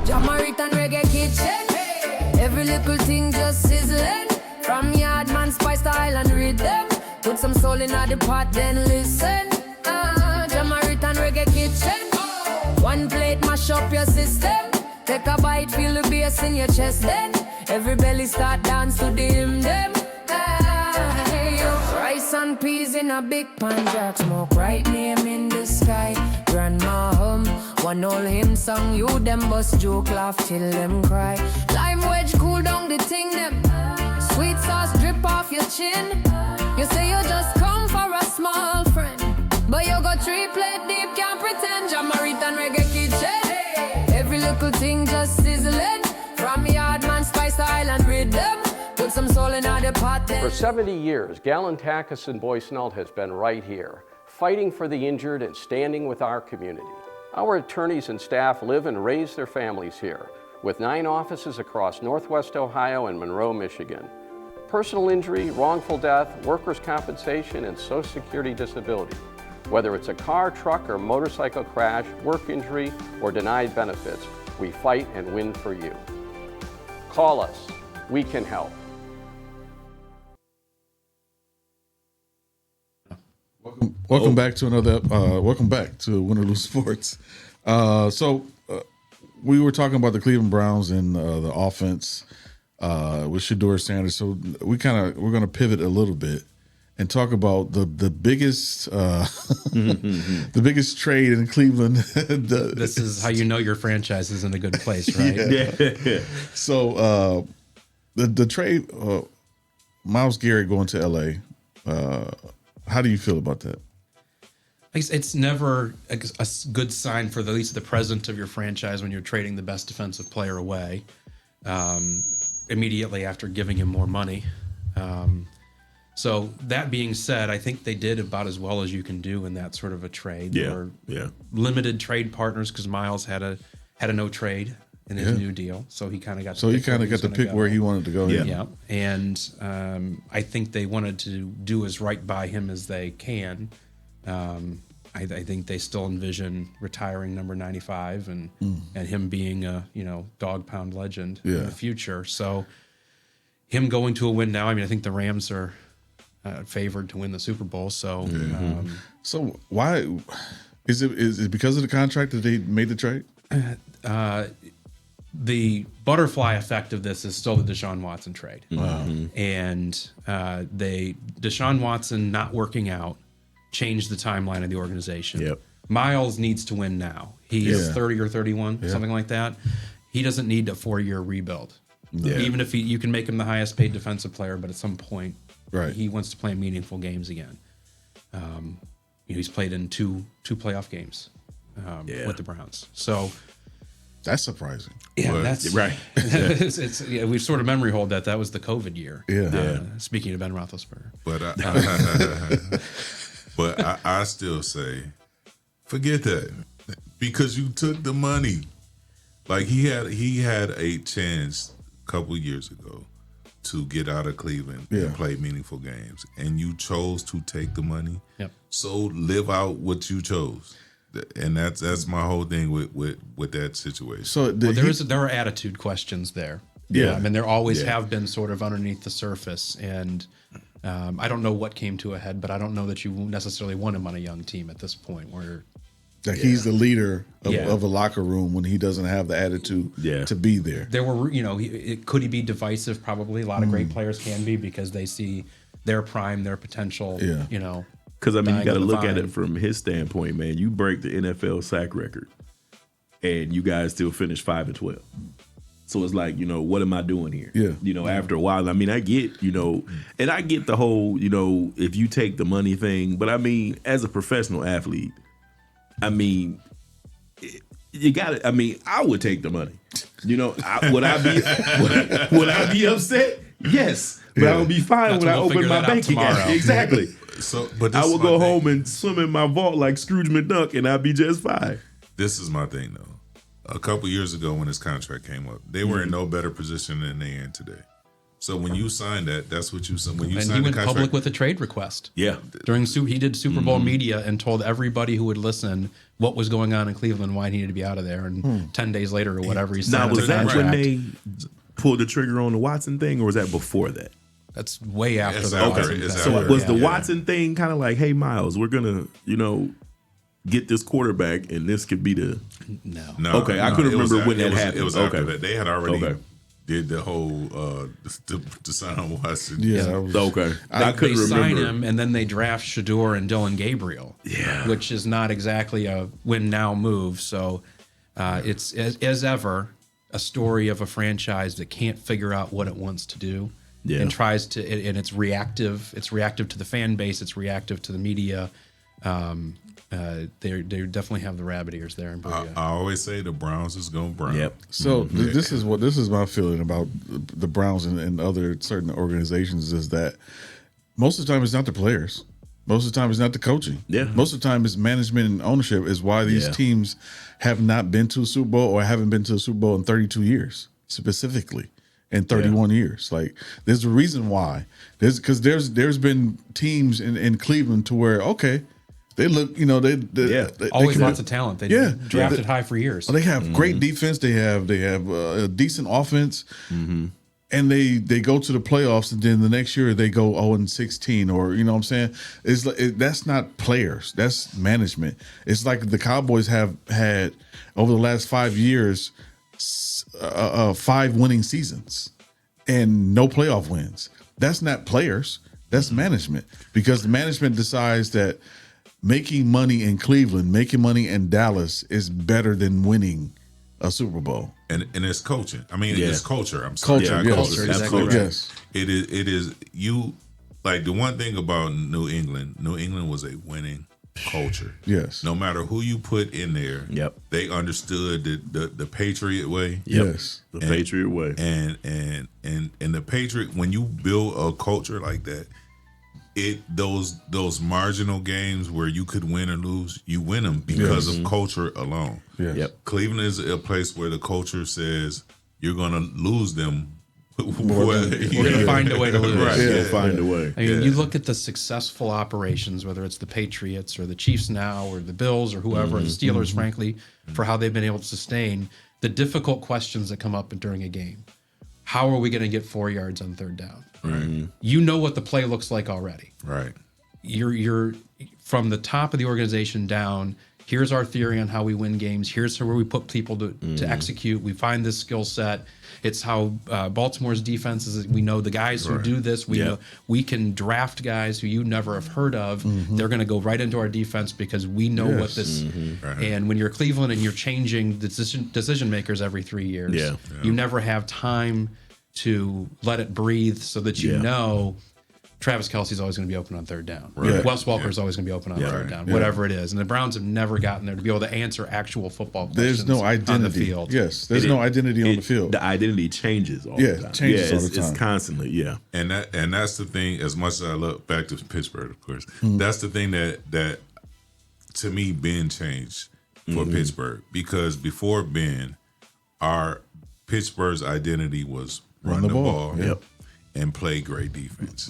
Jamaican reggae kitchen. Every little thing just sizzling. From Yardman spice to Island rhythm. Put some soul in the pot, then listen. Jamaican reggae kitchen. One plate mash up your system. Take a bite, feel the bass in your chest. Then every belly start dance to the hymn them. Rice and peas in a big pan, jack smoke, right name in the sky. Grandma hum, one old hymn song, you them bust joke, laugh till them cry. Lime wedge cool down the thing them. Sweet sauce drip off your chin. You say you just come for a small friend, but you got 3 plate deep, can't pretend. Jamaican reggae kitchen. Every little thing just sizzling. From Yardman spice to Island rhythm. Put some soul in the pot then. For 70 years, Takacs Boissoneault has been right here, fighting for the injured and standing with our community. Our attorneys and staff live and raise their families here, with 9 offices across Northwest Ohio and Monroe, Michigan. Personal injury, wrongful death, workers' compensation, and Social Security disability. Whether it's a car, truck, or motorcycle crash, work injury, or denied benefits, we fight and win for you. Call us. We can help. Welcome back to another. Welcome back to Win or Lose Sports. We were talking about the Cleveland Browns and the offense with Shedeur Sanders. So we're going to pivot a little bit and talk about the biggest the biggest trade in Cleveland. This is how you know your franchise is in a good place, right? Yeah. So the trade, Myles Garrett going to L.A. How do you feel about that? It's never a good sign for at least the president of your franchise when you're trading the best defensive player away immediately after giving him more money. So that being said, I think they did about as well as you can do in that sort of a trade. Yeah. Limited trade partners because Myles had a no trade in his new deal, so he kind of got. So he kind of got to pick where he wanted to go. Yeah, and I think they wanted to do as right by him as they can. I think they still envision retiring number 95 and him being a dog pound legend in the future. So him going to a win now. I mean, I think the Rams are favored to win the Super Bowl. So so why is it because of the contract that they made the trade? The butterfly effect of this is still the Deshaun Watson trade. And Deshaun Watson not working out changed the timeline of the organization. Yep. Miles needs to win now. He is 30 or 31, something like that. He doesn't need a 4-year rebuild. Even if you can make him the highest paid defensive player, but at some point he wants to play meaningful games again. He's played in two playoff games with the Browns. So that's surprising. But- that's Right. it's we sort of memory hold that was the COVID year. Speaking of Ben Roethlisberger, but I still say, forget that, because you took the money. Like he had a chance a couple years ago to get out of Cleveland and play meaningful games, and you chose to take the money. Yep. So live out what you chose, and that's my whole thing with that situation. So there are attitude questions there. Yeah. I mean, there always have been sort of underneath the surface, and I don't know what came to a head, but I don't know that you necessarily want him on a young team at this point where. Like he's the leader of a locker room when he doesn't have the attitude to be there. There were, could he be divisive? Probably. A lot of great players can be because they see their prime, their potential. Because I mean, you got to look at it from his standpoint, man. You break the NFL sack record, and you guys still finish 5-12. So it's like, what am I doing here? After a while, I mean, I get, and I get the whole, if you take the money thing, but I mean, as a professional athlete. I mean, you got it. I mean, I would take the money. Would I be upset? Yes, but I would be fine when I open my bank account. Exactly. But I will go home and swim in my vault like Scrooge McDuck, and I'd be just fine. This is my thing, though. A couple years ago, when his contract came up, they were in no better position than they are in today. So when you signed that, that's what you signed. When you signed he went the contract, public with a trade request. Yeah. He did Super Bowl media and told everybody who would listen what was going on in Cleveland, why he needed to be out of there. And 10 days later or whatever, he signed was that contract. when they pulled the trigger on the Watson thing, or was that before that? That's way after It's the after- Watson it's thing. after. So was the Watson thing kind of like, hey, Miles, we're gonna, get this quarterback, and this could be the No. Okay, I couldn't remember when that happened. It was after Okay. that. They had already did the whole Deshaun Watson. Okay. I They couldn't sign remember. him, and then they draft Shador and Dylan Gabriel, which is not exactly a win-now move. So it's, as ever, a story of a franchise that can't figure out what it wants to do and tries to, and it's reactive. It's reactive to the fan base. It's reactive to the media. They definitely have the rabbit ears there in Berea. I always say the Browns is going brown. Yep. So this is my feeling about the Browns and other certain organizations is that most of the time it's not the players. Most of the time it's not the coaching. Yeah. Most of the time it's management and ownership is why these teams have not been to a Super Bowl or haven't been to a Super Bowl in 32 years specifically. In 31 years, like there's a reason why. There's been teams in Cleveland to where they look, they Always can- lots of talent. They drafted high for years. They have great defense. They have a decent offense, and they go to the playoffs, and then the next year they go 0-16, or you know what I'm saying. It's that's not players. That's management. It's like the Cowboys have had over the last 5 years. 5 winning seasons and no playoff wins. That's not players. That's management, because the management decides that making money in Cleveland, making money in Dallas is better than winning a Super Bowl. And it's coaching. I mean, it's culture. I'm sorry. Culture, Yeah, yes. culture. That's It's exactly culture. right. Yes. It is you. Like the one thing about New England was a winning culture. Yes. No matter who you put in there, they understood the Patriot way. Yes. The Patriot way. And the Patriot, when you build a culture like that, those marginal games where you could win or lose, you win them because of culture alone. Yes. Cleveland is a place where the culture says you're gonna lose them. We're going to find a way to lose. Right. You'll find a way. I mean, you look at the successful operations, whether it's the Patriots or the Chiefs now or the Bills or whoever, the Steelers, frankly, for how they've been able to sustain the difficult questions that come up during a game. How are we going to get 4 yards on third down? Right. You know what the play looks like already. Right. You're from the top of the organization down. Here's our theory on how we win games. Here's where we put people to execute. We find this skill set. It's how Baltimore's defense is. We know the guys who do this. We know we can draft guys who you never have heard of. They're going to go right into our defense because we know what this. And when you're Cleveland and you're changing decision makers every 3 years, you never have time to let it breathe so that you know Travis Kelce's always going to be open on third down. Wes Welker's always going to be open on third down, whatever it is. And the Browns have never gotten there to be able to answer actual football questions. There's no identity on the field. Yes, there's no identity on the field. The identity changes all the time. Changes all the time. It's constantly, And that's the thing. As much as I look back to Pittsburgh, of course, that's the thing that to me Ben changed for Pittsburgh, because before Ben, our Pittsburgh's identity was run the ball. And play great defense.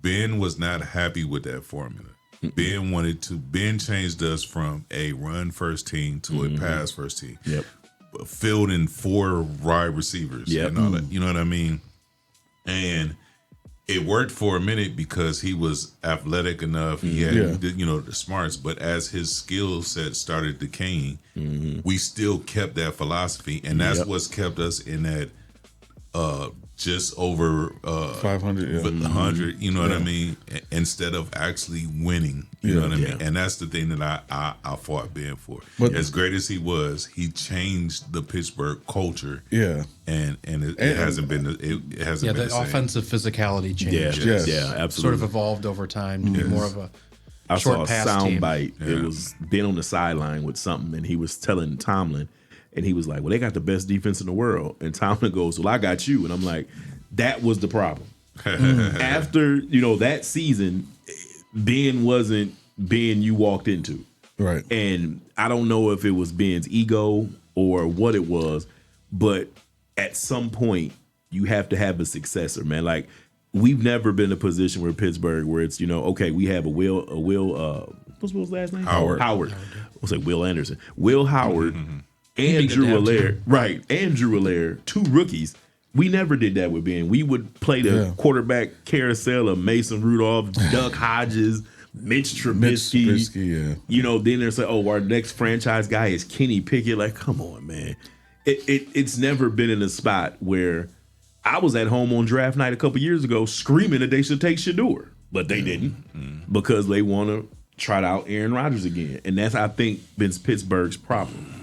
Ben was not happy with that formula. Ben changed us from a run first team to a pass first team. Filled in 4 wide receivers and all that. You know what I mean? And it worked for a minute because he was athletic enough. He had the smarts. But as his skill set started decaying, we still kept that philosophy, and that's what's kept us in that just over 500, 100, you know what I mean? Instead of actually winning, you know what I mean? And that's the thing that I fought Ben for. But as great as he was, he changed the Pittsburgh culture. And it hasn't been it hasn't been the same. Offensive physicality changed. Absolutely. Sort of evolved over time to be more of a short pass saw a team. soundbite. It was Ben on the sideline with something, and he was telling Tomlin. And he was like, well, they got the best defense in the world. And Tomlin goes, well, I got you. And I'm like, that was the problem. After, that season, Ben wasn't Ben you walked into. Right. And I don't know if it was Ben's ego or what it was, but at some point, you have to have a successor, man. Like, we've never been in a position where Pittsburgh, where it's, okay, we have a Will, what's Will's last name? Howard. We'll say Will Anderson. Will Howard. Andrew Allaire, right? Andrew Allaire, 2 rookies. We never did that with Ben. We would play the quarterback carousel of Mason Rudolph, Duck Hodges, Mitch Trubisky. Then there's like, our next franchise guy is Kenny Pickett. Like, come on, man. It's never been in a spot where I was at home on draft night a couple years ago screaming that they should take Shador, but they didn't because they want to trot out Aaron Rodgers again, and that's, I think, been Pittsburgh's problem.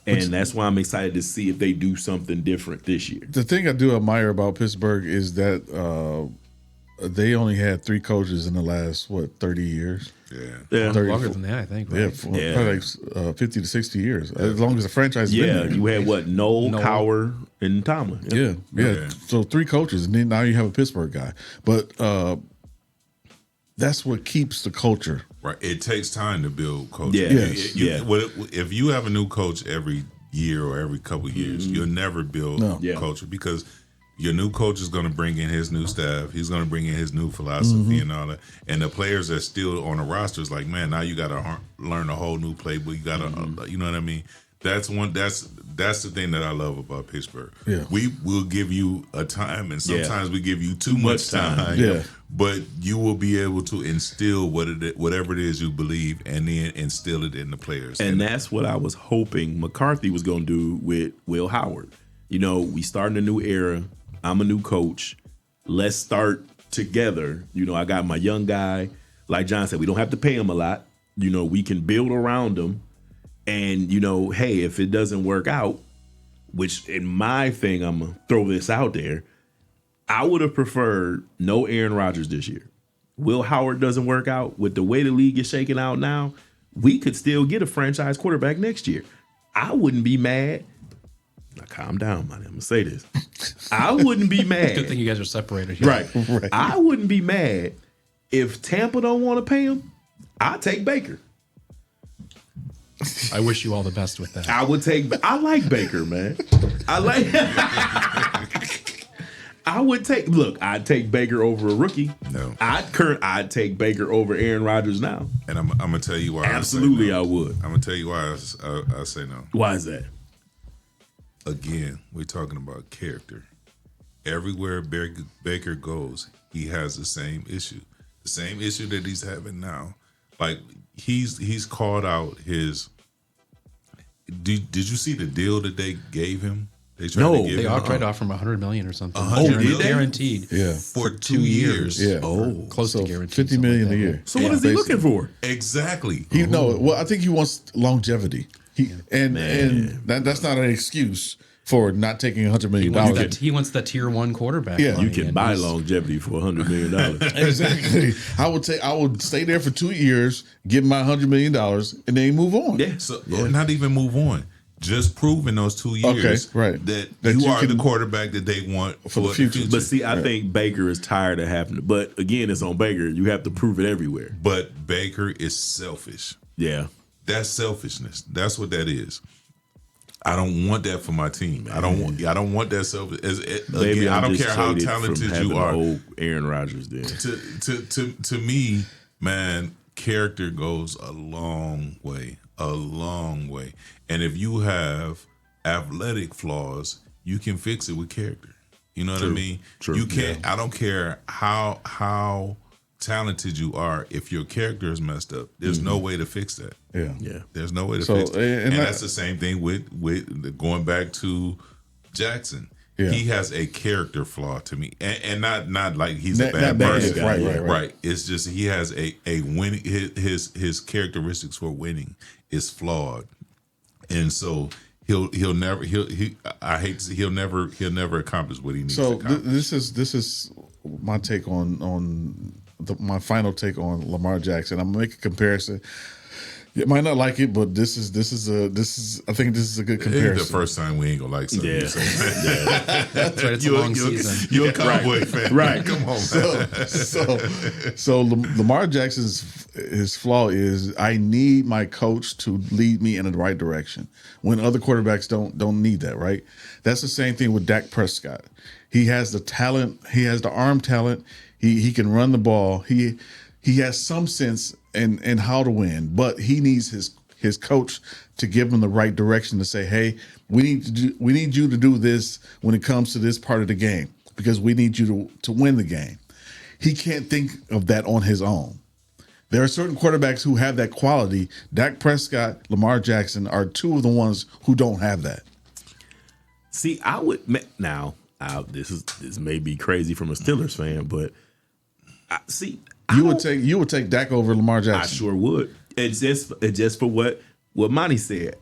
And that's why I'm excited to see if they do something different this year. The thing I do admire about Pittsburgh is that they only had 3 coaches in the last 30 years. Yeah. 30, longer than that, I think. Right? Probably like 50 to 60 years. As long as the franchise has been there. You had Noel, Cowher, and Tomlin. Yeah. So 3 coaches, and then now you have a Pittsburgh guy. But that's what keeps the culture. Right. It takes time to build culture. If you have a new coach every year or every couple of years, you'll never build culture, because your new coach is going to bring in his new staff. He's going to bring in his new philosophy and all that. And the players that are still on the roster is like, man, now you got to learn a whole new playbook. You got to, you know what I mean? That's the thing that I love about Pittsburgh. We will give you a time, and sometimes we give you too much time. But you will be able to instill whatever it is you believe, and then instill it in the players. And that's what I was hoping McCarthy was going to do with Will Howard. We starting a new era. I'm a new coach. Let's start together. I got my young guy. Like John said, we don't have to pay him a lot. We can build around him. And, hey, if it doesn't work out, which in my thing, I'm going to throw this out there, I would have preferred no Aaron Rodgers this year. Will Howard doesn't work out. With the way the league is shaking out now, we could still get a franchise quarterback next year. I wouldn't be mad. Now, calm down, man. I'm going to say this. I wouldn't be mad. Good thing you guys are separated here. Right. I wouldn't be mad if Tampa don't want to pay him. I'll take Baker. I wish you all the best with that. I like Baker, man. I'd take Baker over a rookie. No. I'd take Baker over Aaron Rodgers now. And I'm going to tell you why. Absolutely, I would. I'm going to tell you why I say no. Why is that? Again, we're talking about character. Everywhere Baker goes, he has the same issue. The same issue that he's having now. like he's called out his. Did you see the deal that they gave him? They tried to give They him tried to offer him $100 million or something. Guaranteed? Guaranteed. For 2 years. Yeah. Close to guaranteed. $50 million like a year. So what is he looking for? Exactly. Well, I think he wants longevity. And that's not an excuse for not taking $100 million. He wants the tier 1 quarterback. Yeah. You can buy longevity for $100 million. Exactly. I would stay there for 2 years, give my $100 million, and then move on. Yeah. So not even move on. Just prove in those 2 years that you are the quarterback that they want for the future. But see, I think Baker is tired of having to. But again, it's on Baker. You have to prove it everywhere. But Baker is selfish. Yeah. That's selfishness. That's what that is. I don't want that for my team. Man. I don't want that selfish. Again, I don't care how talented you are. Old Aaron Rodgers there. To me, man, character goes a long way. A long way. And if you have athletic flaws, you can fix it with character. You know what I mean? True. You can't. I don't care how talented you are. If your character is messed up, there's no way to fix that. Yeah. There's no way to fix it. And that's the same thing with going back to Jackson. Yeah. He has a character flaw to me, and not like he's a bad person. Right. It's just he has a winning. His characteristics for winning is flawed, and so he'll never accomplish what he needs. So to accomplish. this is my take on my final take on Lamar Jackson. I'm gonna make a comparison. You might not like it, but this is I think this is a good comparison. It's the first time we ain't gonna like something. Yeah. That's right. It's a long season. You're a Cowboy fan, right? Come on, man. So Lamar Jackson's his flaw is I need my coach to lead me in the right direction when other quarterbacks don't need that. Right. That's the same thing with Dak Prescott. He has the talent. He has the arm talent. He can run the ball. He has some sense in how to win, but he needs his coach to give him the right direction to say, hey, we need you to do this when it comes to this part of the game because we need you to win the game. He can't think of that on his own. There are certain quarterbacks who have that quality. Dak Prescott, Lamar Jackson are two of the ones who don't have that. See, I would now. This may be crazy from a Steelers fan, but you would take Dak over Lamar Jackson. I sure would. It's just for what Monty said.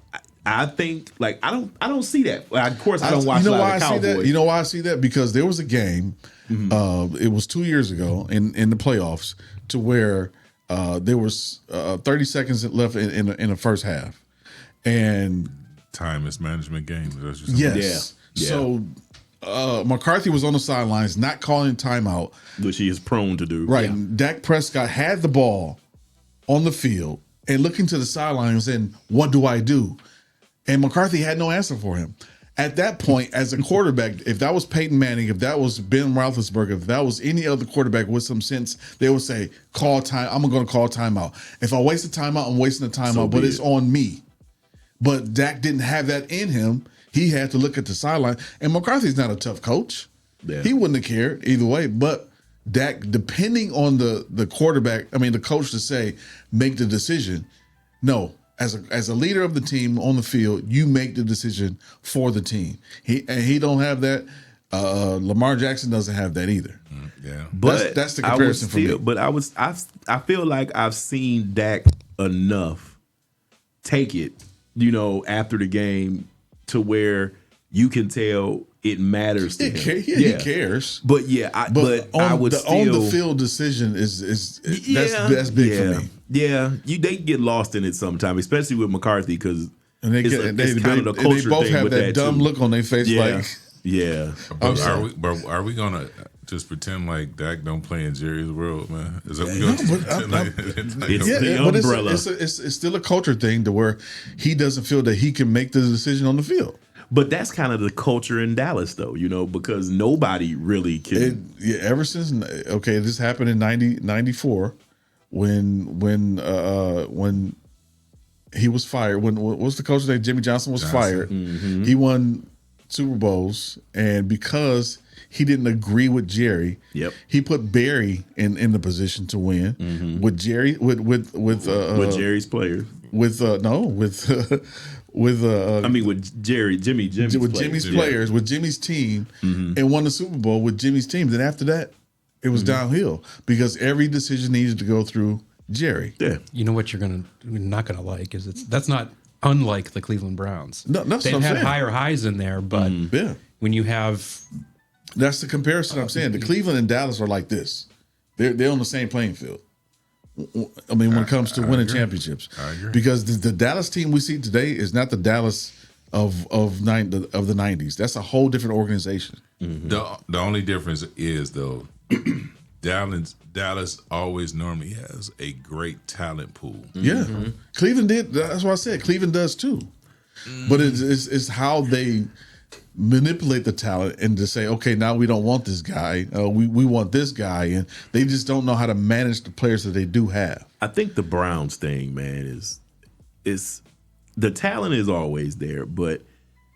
I think I don't see that. Of course, I don't watch a lot of Cowboys. You know why I see that? Because there was a game. It was 2 years ago in the playoffs to where there was 30 seconds left in the first half, and time is management game. Yes. Yeah. So McCarthy was on the sidelines, not calling timeout, which he is prone to do. Right. Yeah. Dak Prescott had the ball on the field and looking to the sidelines and what do I do? And McCarthy had no answer for him. At that point, as a quarterback, if that was Peyton Manning, if that was Ben Roethlisberger, if that was any other quarterback with some sense, they would say, call time. I'm going to call timeout. If I waste a timeout, I'm wasting a timeout, but it's on me. But Dak didn't have that in him. He had to look at the sideline. And McCarthy's not a tough coach. Yeah. He wouldn't have cared either way. But Dak, depending on the quarterback, the coach to say, make the decision. No. As a leader of the team on the field, you make the decision for the team. He don't have that. Lamar Jackson doesn't have that either. Yeah, but that's the comparison for me. But I feel like I've seen Dak enough take it, after the game to where you can tell it matters to him. He cares. But I would still, on the field decision is that's big for me. Yeah, they get lost in it sometimes, especially with McCarthy because they kind of the culture they both thing have with that dumb look on their face. But are we gonna just pretend like Dak don't play in Jerry's world, man? Is that we gonna pretend it's the umbrella? It's still a culture thing to where he doesn't feel that he can make the decision on the field. But that's kind of the culture in Dallas, though, because nobody really can. Ever since this happened in 94 when he was fired. When what's the coach's name? Jimmy Johnson was fired. Mm-hmm. He won Super Bowls, and because He didn't agree with Jerry. Yep. He put Barry in the position to win with Jerry with Jerry's players. With with Jimmy's players, with Jimmy's team, and won the Super Bowl with Jimmy's team. Then after that, it was downhill because every decision needed to go through Jerry. Yeah. You know what you're not gonna like is that's not unlike the Cleveland Browns. No, that's they've what I'm had saying. higher highs in there, but when you have that's the comparison I'm saying. The Cleveland and Dallas are like this. They're on the same playing field. I mean, when it comes to winning championships, I agree. Because the Dallas team we see today is not the Dallas of the 90s. That's a whole different organization. The only difference is though, Dallas always normally has a great talent pool. Yeah, Cleveland did. That's what I said. Cleveland does too, but it's how they manipulate the talent and to say, okay, now we don't want this guy. We want this guy, and they just don't know how to manage the players that they do have. I think the Browns thing, man, is the talent is always there, but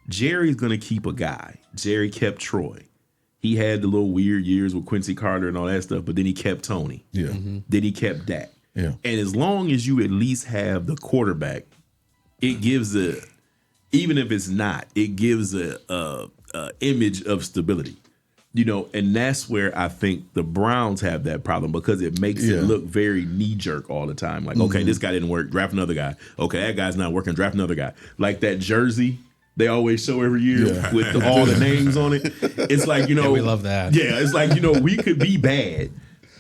Jerry's gonna keep a guy. Jerry kept Troy. He had the little weird years with Quincy Carter and all that stuff, but then he kept Tony. Yeah. Then he kept Dak. Yeah. And as long as you at least have the quarterback, it gives even if it's not, it gives a image of stability. And that's where I think the Browns have that problem because it makes it look very knee-jerk all the time. Like, okay, this guy didn't work, draft another guy. Okay, that guy's not working, draft another guy. Like that jersey they always show every year with all the names on it. It's like, we love that. Yeah, it's like, we could be bad,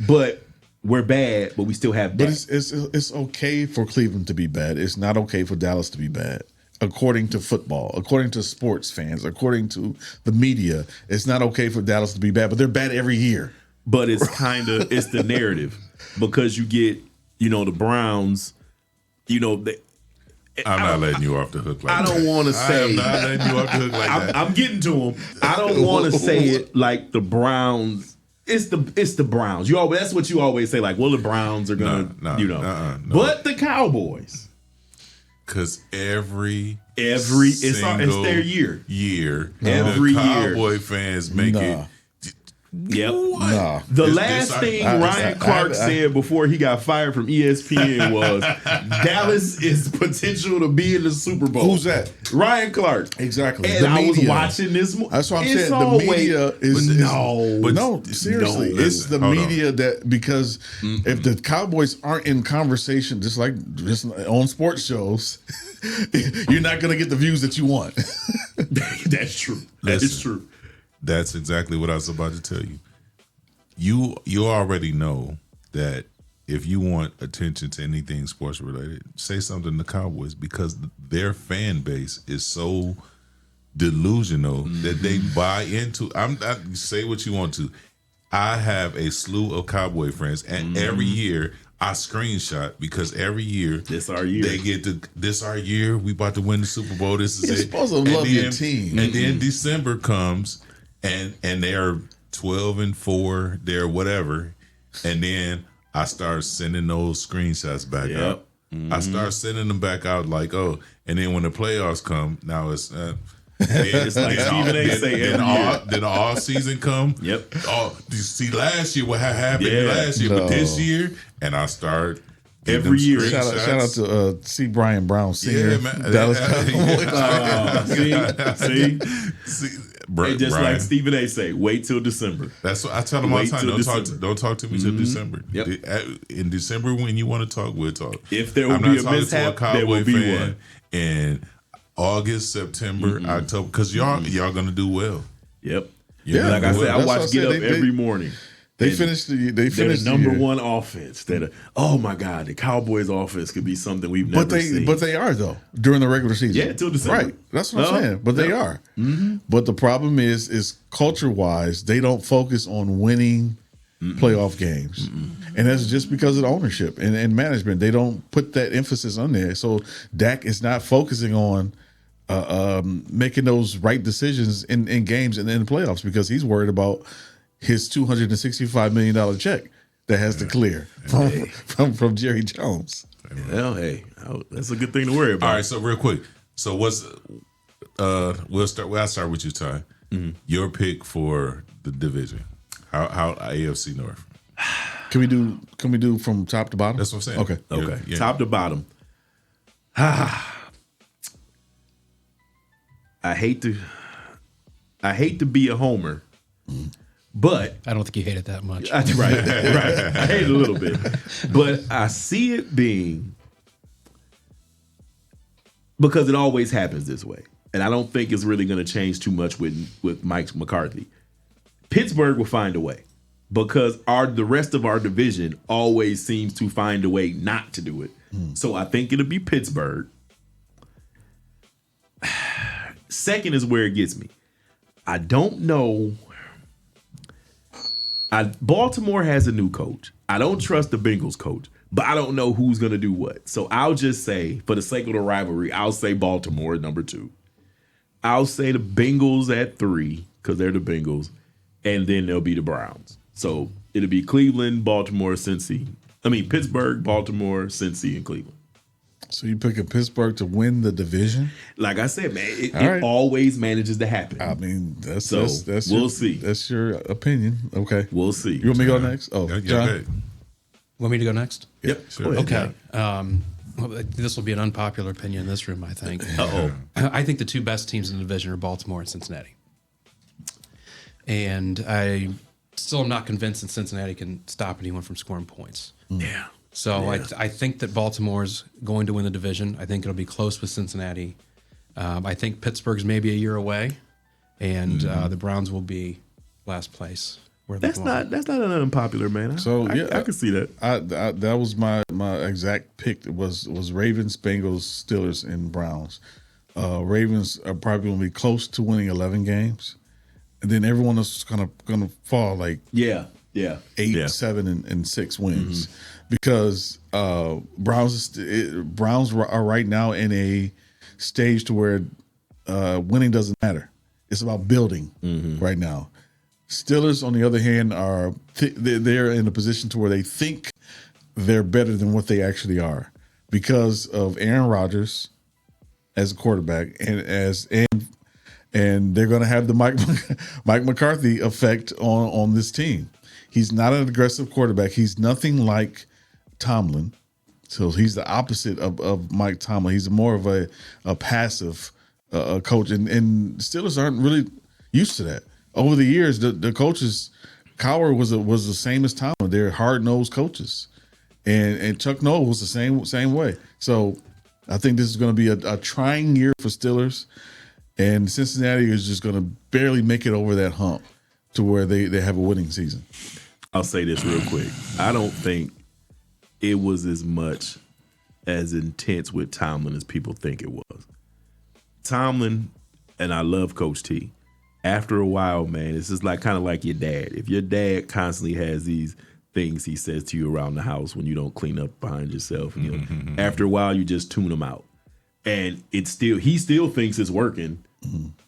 but we're bad, but we still have bad. But it's okay for Cleveland to be bad. It's not okay for Dallas to be bad. According to football, according to sports fans, according to the media, it's not okay for Dallas to be bad, but they're bad every year. But it's it's the narrative because you get, the Browns, I'm not letting you off the hook like that. I don't want to say. I'm not letting you off the hook like that. I'm getting to them. I don't want to say it like the Browns. It's the Browns. That's what you always say. Like, well, the Browns are gonna, no. But the Cowboys. Because every it's their year. Every the year. Cowboy fans make it. Yep. Nah. The last thing Ryan Clark said before he got fired from ESPN was Dallas is potential to be in the Super Bowl. Who's that? Ryan Clark. Exactly. And I was media. watching this. That's what I'm saying. The media no, seriously, it's the media that because if the Cowboys aren't in conversation, just on sports shows, you're not going to get the views that you want. That's true. That is true. That's exactly what I was about to tell you. You already know that if you want attention to anything sports related, say something to Cowboys because their fan base is so delusional that they buy into. Say what you want to. I have a slew of Cowboy friends, and every year I screenshot because every year this our year. They get this our year. We about to win the Super Bowl. This is You're it. supposed to love your team, and then December comes. And they're 12-4, they're whatever, and then I start sending those screenshots back out. I start sending them back out like, and then when the playoffs come, now it's it's like Stephen A. say then all season come. Yep. Oh, you see last year what happened last year, but this year, and I start. Every year. Shout out to C. Brian Brown Sr. Yeah, man. Dallas See, just Brian. Like Stephen A. say, wait till December. That's what I tell them all the time. Don't talk to me till December. Yep. In December, when you want to talk, we'll talk. If there will be a mishap, there will be one. In August, September, October, because y'all gonna do well. Yep. Yeah, like I said, I watch Get Up every morning. They finished the number one offense. Oh my God, the Cowboys offense could be something we've never seen. But they are though during the regular season. Yeah, till December. Right. That's what I'm saying. But they are. But the problem is culture wise, they don't focus on winning playoff games, and that's just because of the ownership and management. They don't put that emphasis on there. So Dak is not focusing on making those right decisions in games and in the playoffs because he's worried about his $265 million check that has to clear from Jerry Jones. Well, hey, that's a good thing to worry about. All right, so real quick. So what's I'll start with you, Ty. Your pick for the division? How AFC North? Can we do from top to bottom? That's what I'm saying. Okay. Okay. Yeah. Top to bottom. I hate to be a homer, but I don't think you hate it that much. right. I hate it a little bit, but I see it being, because it always happens this way, and I don't think it's really going to change too much with Mike McCarthy. Pittsburgh will find a way, because the rest of our division always seems to find a way not to do it. So I think it'll be Pittsburgh. Second is where it gets me. I don't know. Baltimore has a new coach. I don't trust the Bengals coach, but I don't know who's going to do what. So I'll just say, for the sake of the rivalry, I'll say Baltimore at number 2. I'll say the Bengals at 3, because they're the Bengals, and then there'll be the Browns. So it'll be Cleveland, Baltimore, Pittsburgh, Baltimore, Cincy, and Cleveland. So you picking Pittsburgh to win the division? Like I said, man, it right. always manages to happen. I mean, that's we'll see. That's your opinion. Okay, we'll see. You want me to go next? Oh, Yeah, John. okay. Want me to go next? Yep. Sure. Okay. Well, this will be an unpopular opinion in this room, I think. Uh-oh. I think the two best teams in the division are Baltimore and Cincinnati. And I still am not convinced that Cincinnati can stop anyone from scoring points. Yeah. So I think that Baltimore's going to win the division. I think it'll be close with Cincinnati. I think Pittsburgh's maybe a year away, and the Browns will be last place. Where That's not an unpopular, man. I can see that. That was my exact pick. It was Ravens, Bengals, Steelers, and Browns. Ravens are probably going to be close to winning 11 games, and then everyone else is going to fall like 8, 7, and 6 wins, because Browns are right now in a stage to where winning doesn't matter. It's about building right now. Steelers, on the other hand, they're in a position to where they think they're better than what they actually are, because of Aaron Rodgers as a quarterback, and they're going to have the Mike McCarthy effect on this team. He's not an aggressive quarterback. He's nothing like Tomlin. So he's the opposite of Mike Tomlin. He's more of a passive coach, and Steelers aren't really used to that. Over the years, the coaches, Cowher was the same as Tomlin. They're hard-nosed coaches, and Chuck Noll was the same way. So I think this is going to be a trying year for Steelers, and Cincinnati is just going to barely make it over that hump to where they have a winning season. I'll say this real quick. I don't think it was as much as intense with Tomlin as people think it was. Tomlin, and I love Coach T, after a while, man, it's just kind of like your dad. If your dad constantly has these things he says to you around the house when you don't clean up behind yourself, after a while you just tune him out. And he still thinks it's working,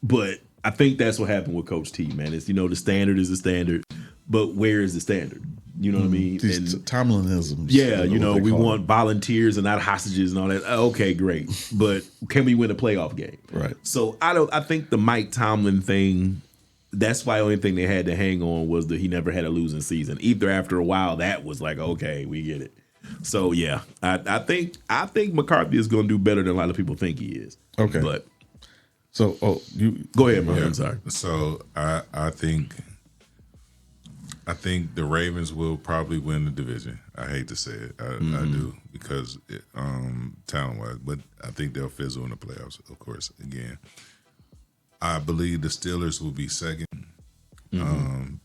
but I think that's what happened with Coach T, man. It's, the standard is the standard, but where is the standard? You know what I mean? These Tomlinisms. Yeah, we want volunteers and not hostages and all that. Okay, great. But can we win a playoff game? Right. So I think the Mike Tomlin thing, that's why the only thing they had to hang on was that he never had a losing season. Either after a while, that was like, okay, we get it. So yeah, I think McCarthy is going to do better than a lot of people think he is. Okay. But so you go ahead, man. I'm sorry. So I think the Ravens will probably win the division. I hate to say it, I do, because talent wise, but I think they'll fizzle in the playoffs. Of course, again, I believe the Steelers will be second,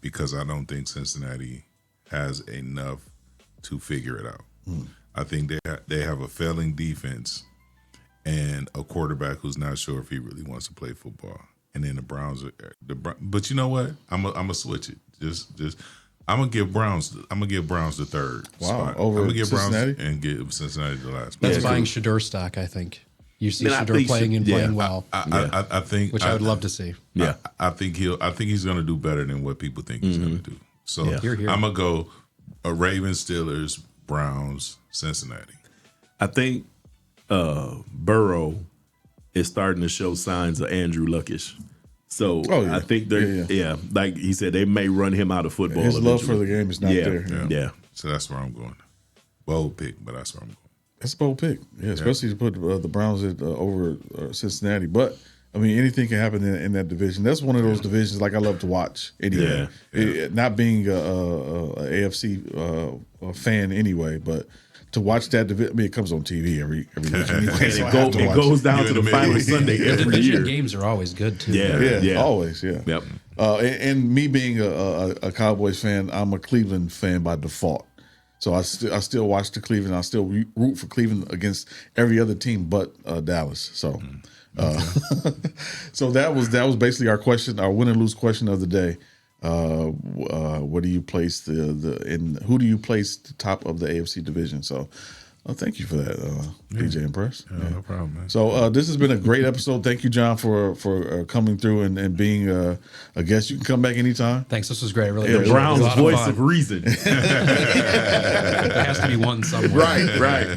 because I don't think Cincinnati has enough to figure it out. I think they have a failing defense and a quarterback who's not sure if he really wants to play football. And then the Browns but you know what? I'm gonna switch it. Just I'm gonna give Browns the third spot. Over I'm gonna give Cincinnati? Browns and give Cincinnati the last. That's spot. buying Shador stock, I think. You see Shador playing well, I think, which I would love to see. Yeah, I think he's gonna do better than what people think he's gonna do. So I'm gonna go Ravens, Steelers, Browns, Cincinnati. I think Burrow is starting to show signs of Andrew Luckish, So yeah. I think they're like he said, they may run him out of football. His love for eventually. the game is not there. Yeah. So that's where I'm going. Bold pick, but that's where I'm going. That's a bold pick. Yeah, especially to put the Browns over Cincinnati. But I mean, anything can happen in that division. That's one of those divisions like I love to watch. Anyway, not being a AFC fan anyway, but to watch that division. I mean, it comes on TV every week anyway. So it goes down to the final Sunday every division year. games are always good too. Yeah, always. Yeah. Yep. And me being a Cowboys fan, I'm a Cleveland fan by default. So I still watch the Cleveland. I still root for Cleveland against every other team but Dallas. So, so that was basically our question, our win and lose question of the day. What do you place who do you place the top of the AFC division? So, thank you for that, DJ and Press. No problem, man. So this has been a great episode. Thank you, John, for coming through and being a guest. You can come back anytime. Thanks. This was great. Really, The Browns' voice of reason. It has to be one somewhere. Right.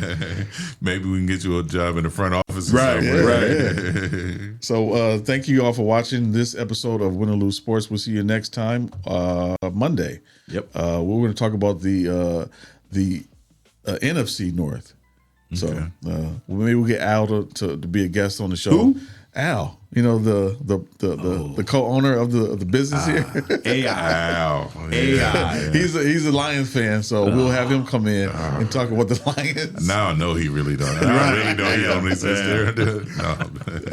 Maybe we can get you a job in the front office. Right. So thank you all for watching this episode of Win or Lose Sports. We'll see you next time, Monday. Yep. We're going to talk about the NFC North. So maybe we'll get Al to be a guest on the show. Who? Al, the co-owner of the business here. AI. He's a Lions fan, so we'll have him come in and talk about the Lions. Now I know he really don't. I really know he only sits there. No.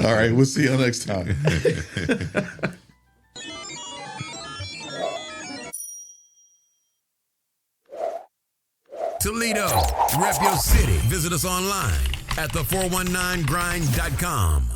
All right, we'll see you next time. Toledo, rep your city. Visit us online at the419grind.com.